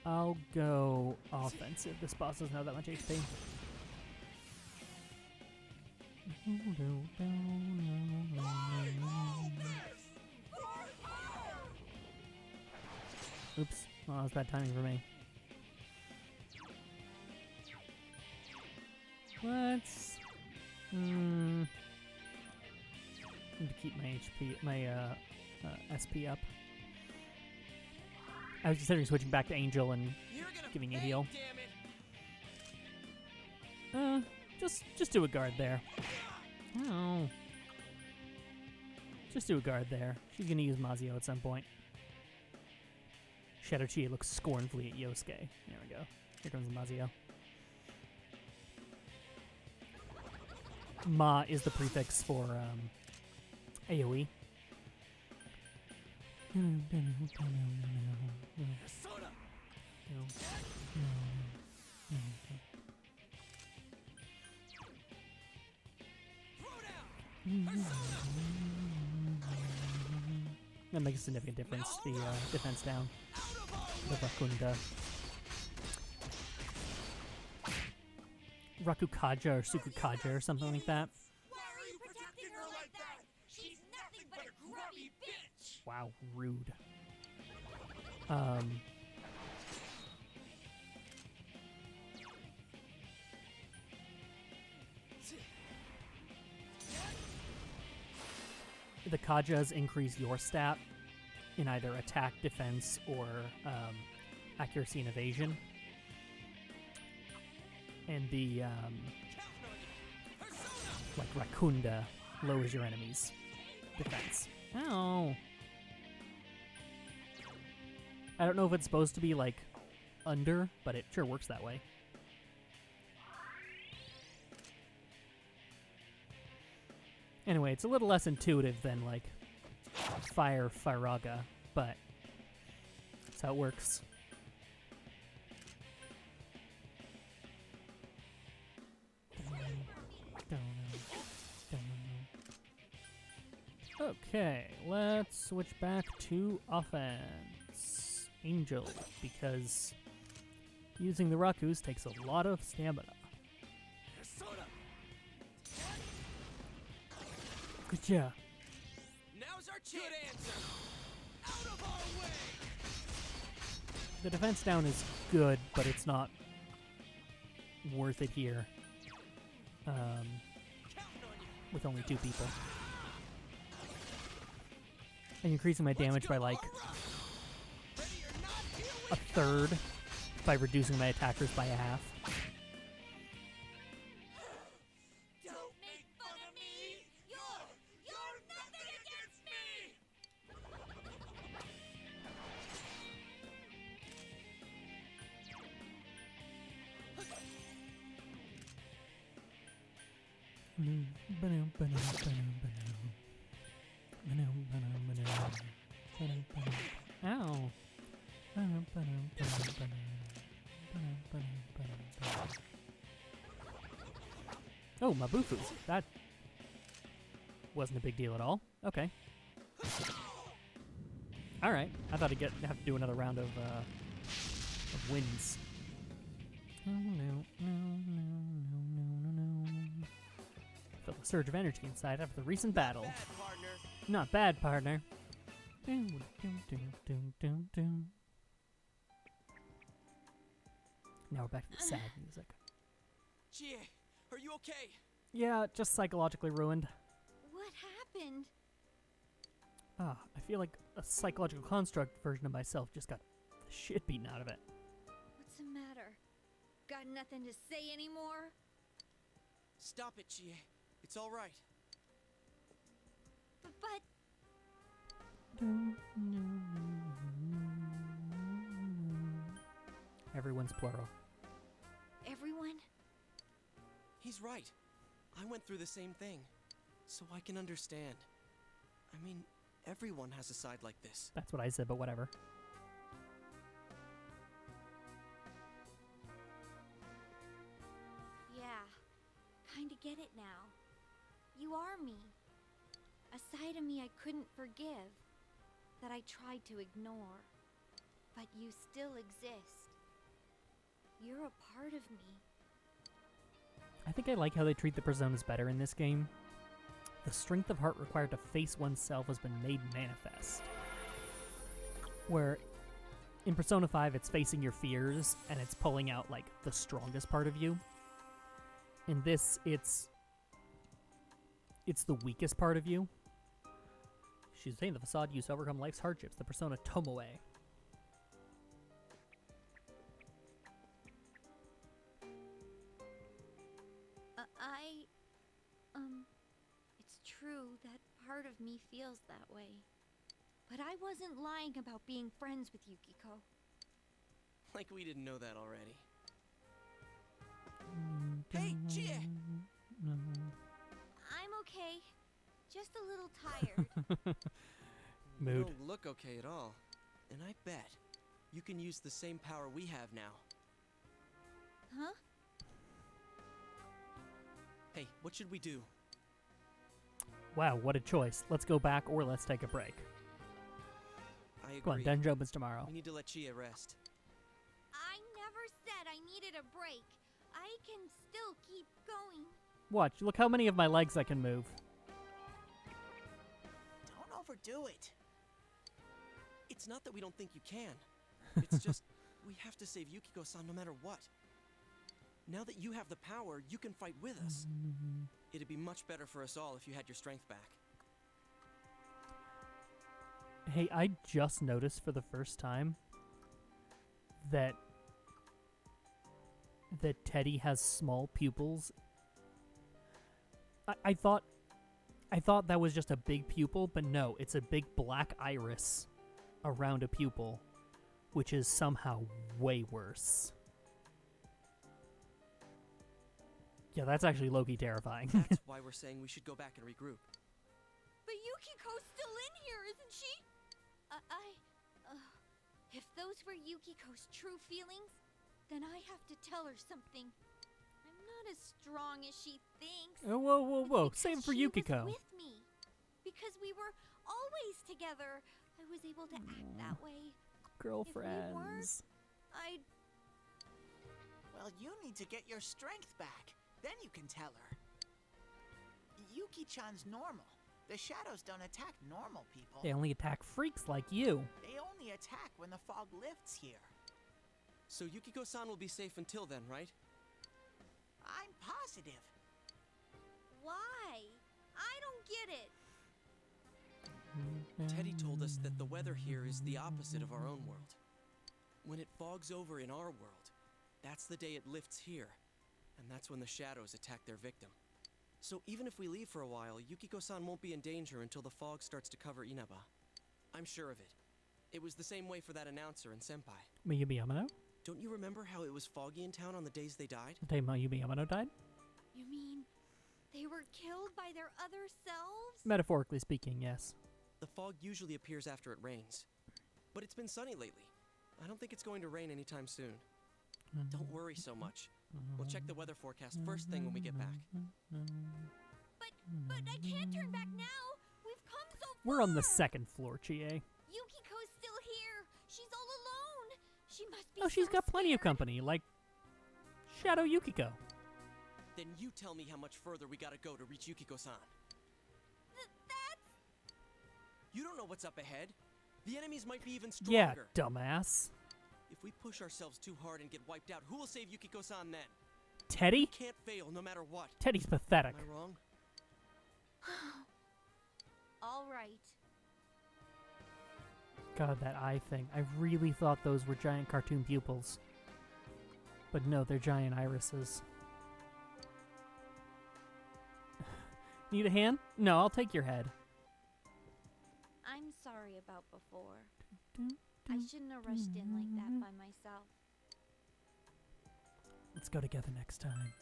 I'll go offensive. This boss doesn't have that much HP. Oops. Well, that was bad timing for me. Let's... need to keep my HP, my SP up. I was considering switching back to Angel and giving you a heal. Just do a guard there. Oh. Just do a guard there. She's gonna use Mazio at some point. Shadow Chi looks scornfully at Yosuke. There we go. Here comes Mazio. Ma is the prefix for AoE. That makes a significant difference, the defense down. The Rakunda. Rakukaja or Sukukaja or something like that. Why are you protecting her like that? She's nothing but a grubby bitch. Wow, rude. The Kajas increase your stat in either attack, defense, or accuracy and evasion. And the, like Rakunda lowers your enemy's defense. Ow! I don't know if it's supposed to be like under, but it sure works that way. Anyway, it's a little less intuitive than, like, Fire Firaga, but that's how it works. Okay, let's switch back to offense. Angel, because using the Rakus takes a lot of stamina. Good job. Now's our chance. Good answer. Out of our way. The defense down is good, but it's not worth it here. With only 2 people. And increasing my damage by like a third by reducing my attackers by a half. Don't make fun of me! You're nothing against me! Ow. Oh, Mabufu. That wasn't a big deal at all. Okay. Alright. I thought I'd have to do another round of wins. Felt a surge of energy inside after the recent battle. Bad, partner. Not bad, partner. Now we're back to the sad music. Chie, are you okay? Yeah, just psychologically ruined. What happened? Ah, I feel like a psychological construct version of myself just got the shit beaten out of it. What's the matter? Got nothing to say anymore? Stop it, Chie. It's all right. But Everyone's plural. everyone? He's right. I went through the same thing, so I can understand. I mean, everyone has a side like this. That's what I said, but whatever. Yeah, kinda get it now. You are me. A side of me I couldn't forgive, that I tried to ignore. But you still exist. You're a part of me. I think I like how they treat the personas better in this game. The strength of heart required to face oneself has been made manifest. Where in Persona 5 it's facing your fears and it's pulling out like the strongest part of you. In this it's the weakest part of you. She's saying the facade used to overcome life's hardships, the persona Tomoe. It's true that part of me feels that way. But I wasn't lying about being friends with Yukiko. Like we didn't know that already. Hey, Chie! I'm okay. Just a little tired. You Mood. don't look okay at all. And I bet you can use the same power we have now. Huh? Hey, what should we do? Wow, what a choice. Let's go back or let's take a break. I agree. Come on, Dungeon opens tomorrow. We need to let Chie rest. I never said I needed a break. I can still keep going. Watch, look how many of my legs I can move. Don't overdo it. It's not that we don't think you can. It's just, we have to save Yukiko-san no matter what. Now that you have the power, you can fight with us. It'd be much better for us all if you had your strength back. Hey, I just noticed for the first time that Teddy has small pupils. I thought that was just a big pupil, but no, it's a big black iris around a pupil which is somehow way worse. Yeah, that's actually low-key terrifying. That's why we're saying we should go back and regroup. But Yukiko's still in here, isn't she? If those were Yukiko's true feelings, then I have to tell her something. I'm not as strong as she thinks. Oh, whoa, whoa, whoa. It's Same because for she Yukiko. was with me. Because we were always together. I was able to act that way. Girlfriends. I'd... Well, you need to get your strength back. Then you can tell her. Yuki-chan's normal. The shadows don't attack normal people. They only attack freaks like you. They only attack when the fog lifts here. So Yukiko-san will be safe until then, right? I'm positive. Why? I don't get it. Teddy told us that the weather here is the opposite of our own world. When it fogs over in our world, that's the day it lifts here, and that's when the shadows attack their victim. So even if we leave for a while, Yukiko-san won't be in danger until the fog starts to cover Inaba. I'm sure of it. It was the same way for that announcer and Senpai. Mayumi Yamano? Don't you remember how it was foggy in town on the days they died? The day Mayumi Yamano died? You mean they were killed by their other selves? Metaphorically speaking, yes. The fog usually appears after it rains. But it's been sunny lately. I don't think it's going to rain anytime soon. Don't worry so much. We'll check the weather forecast first thing when we get back. But I can't turn back now. We've come so far. We're on the second floor, Chie. Yukiko's still here. She's all alone. She must be Oh, she's so got plenty of scared. company, like Shadow Yukiko. Then you tell me how much further we gotta go to reach Yukiko-san. That's... You don't know what's up ahead. The enemies might be even Yeah, stronger. dumbass. If we push ourselves too hard and get wiped out, who will save Yukiko-san then? Teddy? We can't fail no matter what. Teddy's pathetic. Am I wrong? all right. God, that eye thing. I really thought those were giant cartoon pupils. But no, they're giant irises. Need a hand? No, I'll take your head. I'm sorry about before. I shouldn't have rushed in like that by myself. Let's go together next time.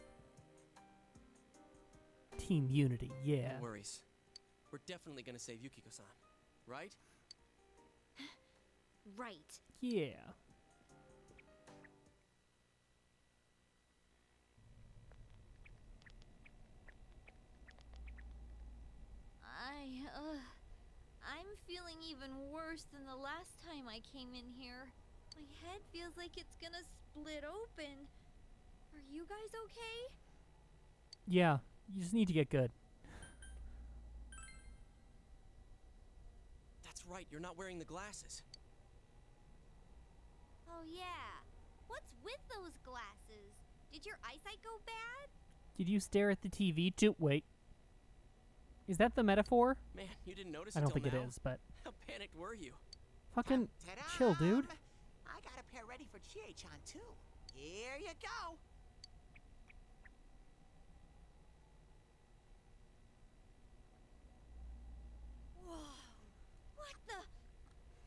Team Unity, yeah. No worries. We're definitely gonna save Yukiko-san, right? Right. Yeah. I'm feeling even worse than the last time I came in here. My head feels like it's gonna split open. Are you guys okay? Yeah, you just need to get good. That's right, you're not wearing the glasses. Oh yeah. What's with those glasses? Did your eyesight go bad? Did you stare at the TV too? Wait. Is that the metaphor? Man, you didn't notice I don't until think now. it is, but How panicked were you? fucking Ta-da! chill, dude. I got a pair ready for Chie-chan too. Here you go. Whoa. What the?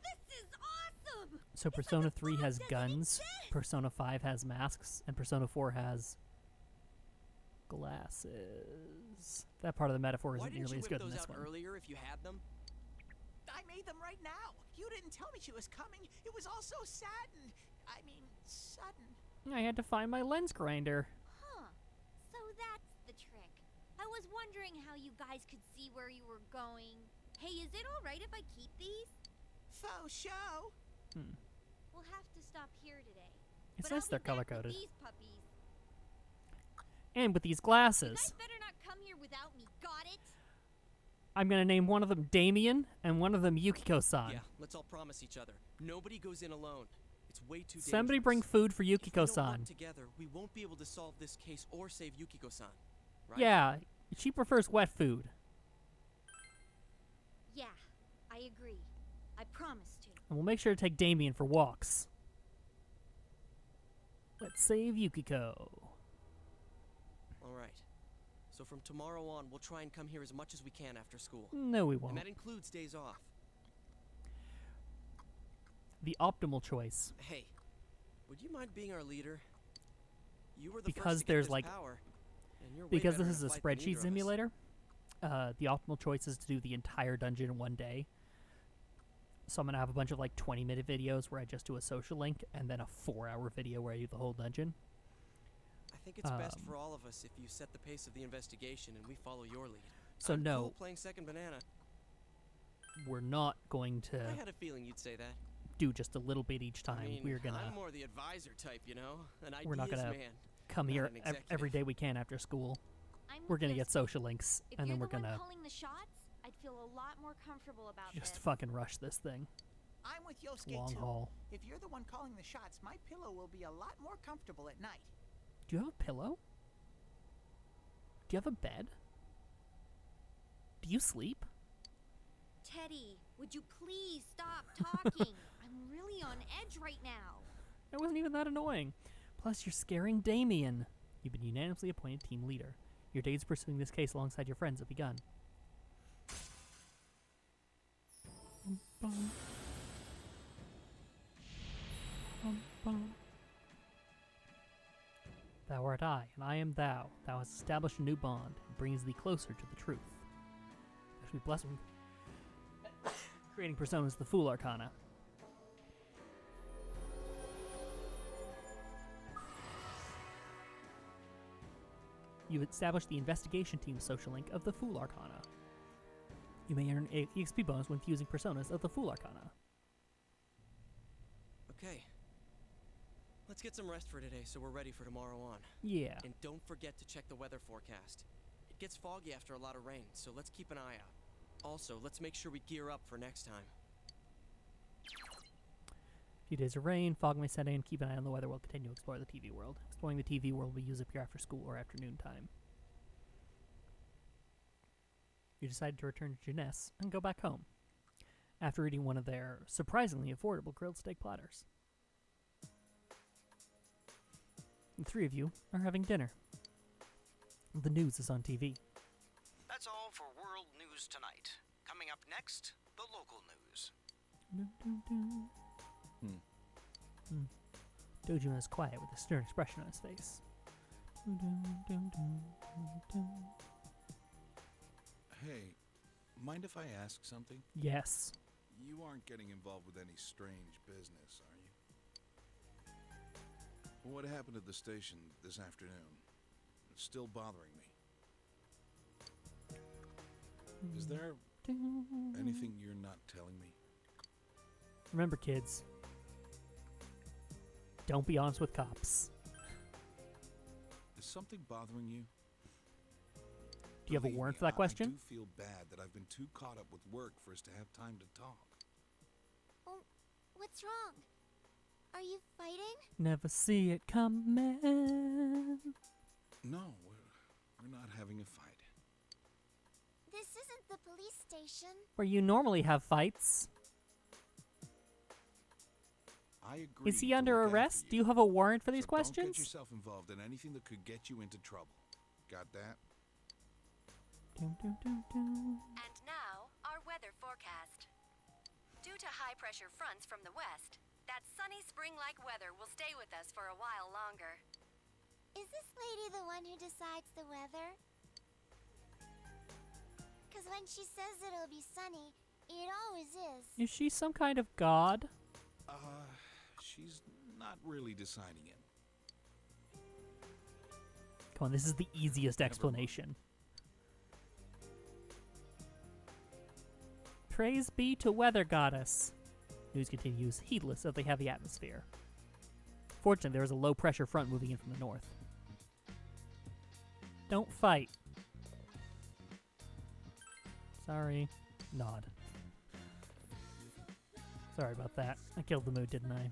This is awesome! So It's Persona like the 3 fog has doesn't guns, exist. Persona 5 has masks, and Persona 4 has glasses. That part of the metaphor Why isn't didn't nearly you as whip good in those this out one. earlier if you had them? I made them right now. You didn't tell me she was coming. It was all so sudden. I had to find my lens grinder. Huh. So that's the trick. I was wondering how you guys could see where you were going. Hey, is it alright if I keep these? Faux show. We'll have to stop here today. It's But nice I'll they're be back with color-coded. These puppies. And with these You glasses. guys better not come here without me. Got it? I'm gonna name one of them Damien and one of them Yukiko-san. Yeah, let's all promise each other. Nobody goes in alone. It's way too dangerous. Somebody bring food for If we don't Yukiko-san. work together, we won't be able to solve this case or save Yukiko-san. Right? Yeah, she prefers wet food. Yeah, I agree. I promise to. And we'll make sure to take Damien for walks. Let's save Yukiko. All right. So from tomorrow on, we'll try and come here as much as we can after school. No, we won't. And that includes days off. the optimal choice. Hey, would you mind being our leader? You were the Because first to get there's, this like- power, and you're way Because better this is in a fight than either spreadsheet of us. simulator, the optimal choice is to do the entire dungeon in one day. So I'm going to have a bunch of like 20-minute videos where I just do a social link, and then a 4-hour video where I do the whole dungeon. I think it's best for all of us if you set the pace of the investigation and we follow your lead. So I'm no, cool playing second banana. we're not going to I had a feeling you'd say that. do just a little bit each time. I mean, We're gonna I'm more the advisor type, you know? An ideas we're not gonna man. come not here an executive. every day we can after school. I'm We're with gonna get Yosuke. social links, If and you're then we're the one gonna calling the shots, I'd feel a lot more comfortable about just this. fucking rush this thing. I'm with Yosuke Long too. haul. If you're the one calling the shots, my pillow will be a lot more comfortable at night. Do you have a pillow? Do you have a bed? Do you sleep? Teddy, would you please stop talking? I'm really on edge right now. It wasn't even that annoying. Plus, you're scaring Damien. You've been unanimously appointed team leader. Your days pursuing this case alongside your friends have begun. Thou art I, and I am thou. Thou hast established a new bond, and brings thee closer to the truth. Thou should be blessed with creating personas, the Fool Arcana. You've established the investigation team social link of the Fool Arcana. You may earn a EXP bonus when fusing personas of the Fool Arcana. Okay. Let's get some rest for today so we're ready for tomorrow on. Yeah. And don't forget to check the weather forecast. It gets foggy after a lot of rain, so let's keep an eye out. Also, let's make sure we gear up for next time. Few days of rain, fog may set in, keep an eye on the weather while continue to explore the TV world. Exploring the TV world will use up your after school or afternoon time. You decide to return to Jeunesse and go back home, after eating one of their surprisingly affordable grilled steak platters. The three of you are having dinner. The news is on TV. That's all for World News Tonight. Coming up next, the local news. Dojima is quiet with a stern expression on his face. Hey, mind if I ask something? Yes. You aren't getting involved with any strange business, are you? What happened at the station this afternoon? It's still bothering me. Is there anything you're not telling me? Remember, kids, don't be honest with cops. Is something bothering you? Do you have a Believe warrant me, for that I question? do feel bad that I've been too caught up with work for us to have time to talk. Oh, what's wrong? Are you fighting? Never see it coming. No, we're not having a fight. This isn't the police station. Where you normally have fights. I agree. Is he to under look after arrest? Do you have a warrant for these So questions? Don't get yourself involved in anything that could get you into trouble. Got that? And now, our weather forecast. Due to high pressure fronts from the west, that sunny spring-like weather will stay with us for a while longer. Is this lady the one who decides the weather? Because when she says it'll be sunny, it always is. Is she some kind of god? She's not really deciding it. Come on, this is the easiest explanation. Praise be to Weather Goddess. News continues, heedless of the heavy atmosphere. Fortunately, there is a low-pressure front moving in from the north. Don't fight. Sorry. Nod. Sorry about that. I killed the mood, didn't I?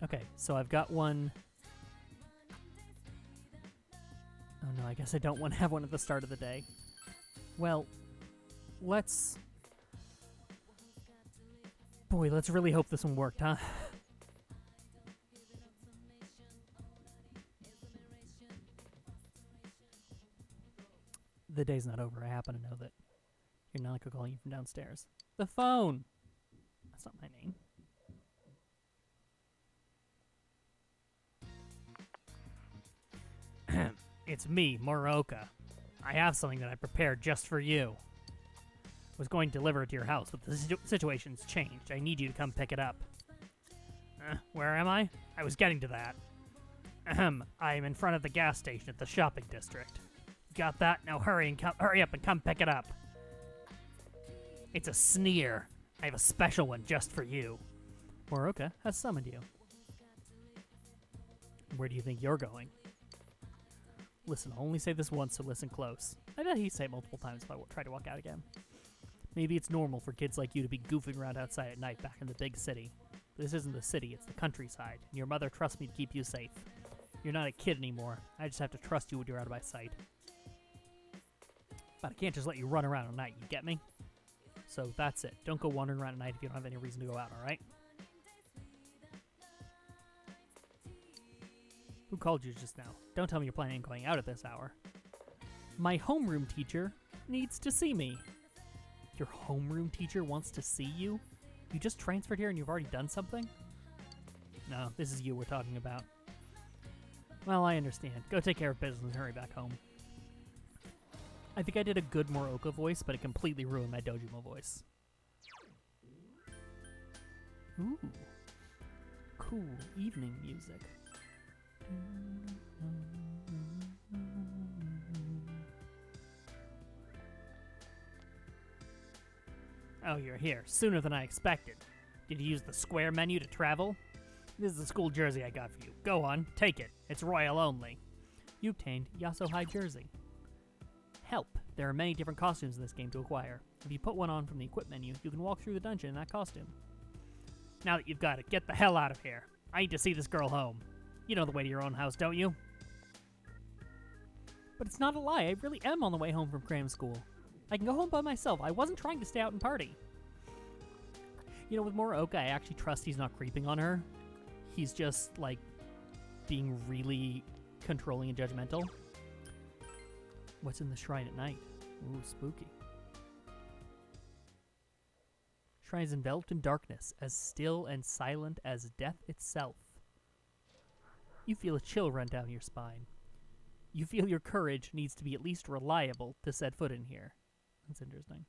Okay, so I've got one. Oh no, I guess I don't want to have one at the start of the day. Well, let's... Boy, let's really hope this one worked, huh? The day's not over. I happen to know that hear Nanika calling you from downstairs. The phone! That's not my name. It's me, Moroka. I have something that I prepared just for you. I was going to deliver it to your house, but the situation's changed. I need you to come pick it up. Where am I? I was getting to that. I am in front of the gas station at the shopping district. Got that? Now hurry up and come pick it up. It's a sneer. I have a special one just for you. Moroka has summoned you. Where do you think you're going? Listen, I'll only say this once, so listen close. I bet he'd say it multiple times if I try to walk out again. Maybe it's normal for kids like you to be goofing around outside at night back in the big city. But this isn't the city, it's the countryside, and your mother trusts me to keep you safe. You're not a kid anymore. I just have to trust you when you're out of my sight. But I can't just let you run around at night, you get me? So that's it. Don't go wandering around at night if you don't have any reason to go out, alright? Who called you just now? Don't tell me you're planning on going out at this hour. My homeroom teacher needs to see me. Your homeroom teacher wants to see you? You just transferred here and you've already done something? No, this is you we're talking about. Well, I understand. Go take care of business and hurry back home. I think I did a good Moroka voice, but it completely ruined my Dojima voice. Ooh. Cool evening music. Oh, you're here. Sooner than I expected. Did you use the square menu to travel? This is the school jersey I got for you. Go on, take it. It's royal only. You obtained Yasuhai jersey. Help. There are many different costumes in this game to acquire. If you put one on from the equip menu, you can walk through the dungeon in that costume. Now that you've got it, get the hell out of here. I need to see this girl home. You know the way to your own house, don't you? But it's not a lie. I really am on the way home from cram school. I can go home by myself. I wasn't trying to stay out and party. You know, with Moroka, I actually trust he's not creeping on her. He's just, like, being really controlling and judgmental. What's in the shrine at night? Ooh, spooky. Shrine is enveloped in darkness, as still and silent as death itself. You feel a chill run down your spine. You feel your courage needs to be at least reliable to set foot in here. That's interesting.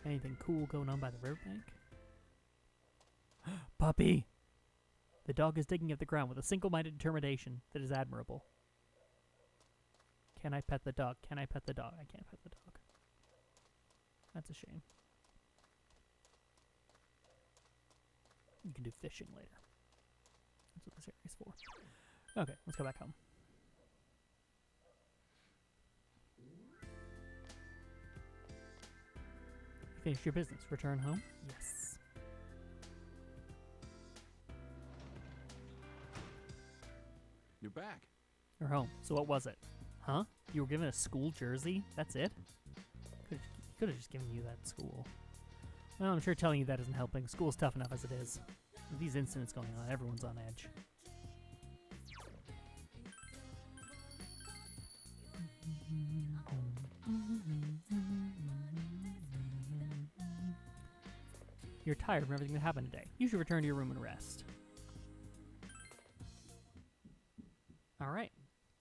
Anything cool going on by the riverbank? Puppy! The dog is digging at the ground with a single-minded determination that is admirable. Can I pet the dog? Can I pet the dog? I can't pet the dog. That's a shame. You can do fishing later. That's what this area is for. Okay, let's go back home. You finished your business. Return home? Yes. You're back. You're home. So what was it? Huh? You were given a school jersey? That's it? Could have just given you that at school. Well, I'm sure telling you that isn't helping. School's tough enough as it is. With these incidents going on, everyone's on edge. You're tired from everything that happened today. You should return to your room and rest. Alright.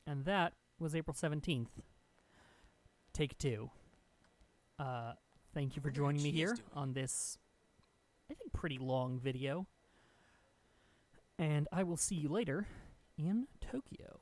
And that was April 17th. Take 2. Thank you for joining me here on this, I think, pretty long video. And I will see you later in Tokyo.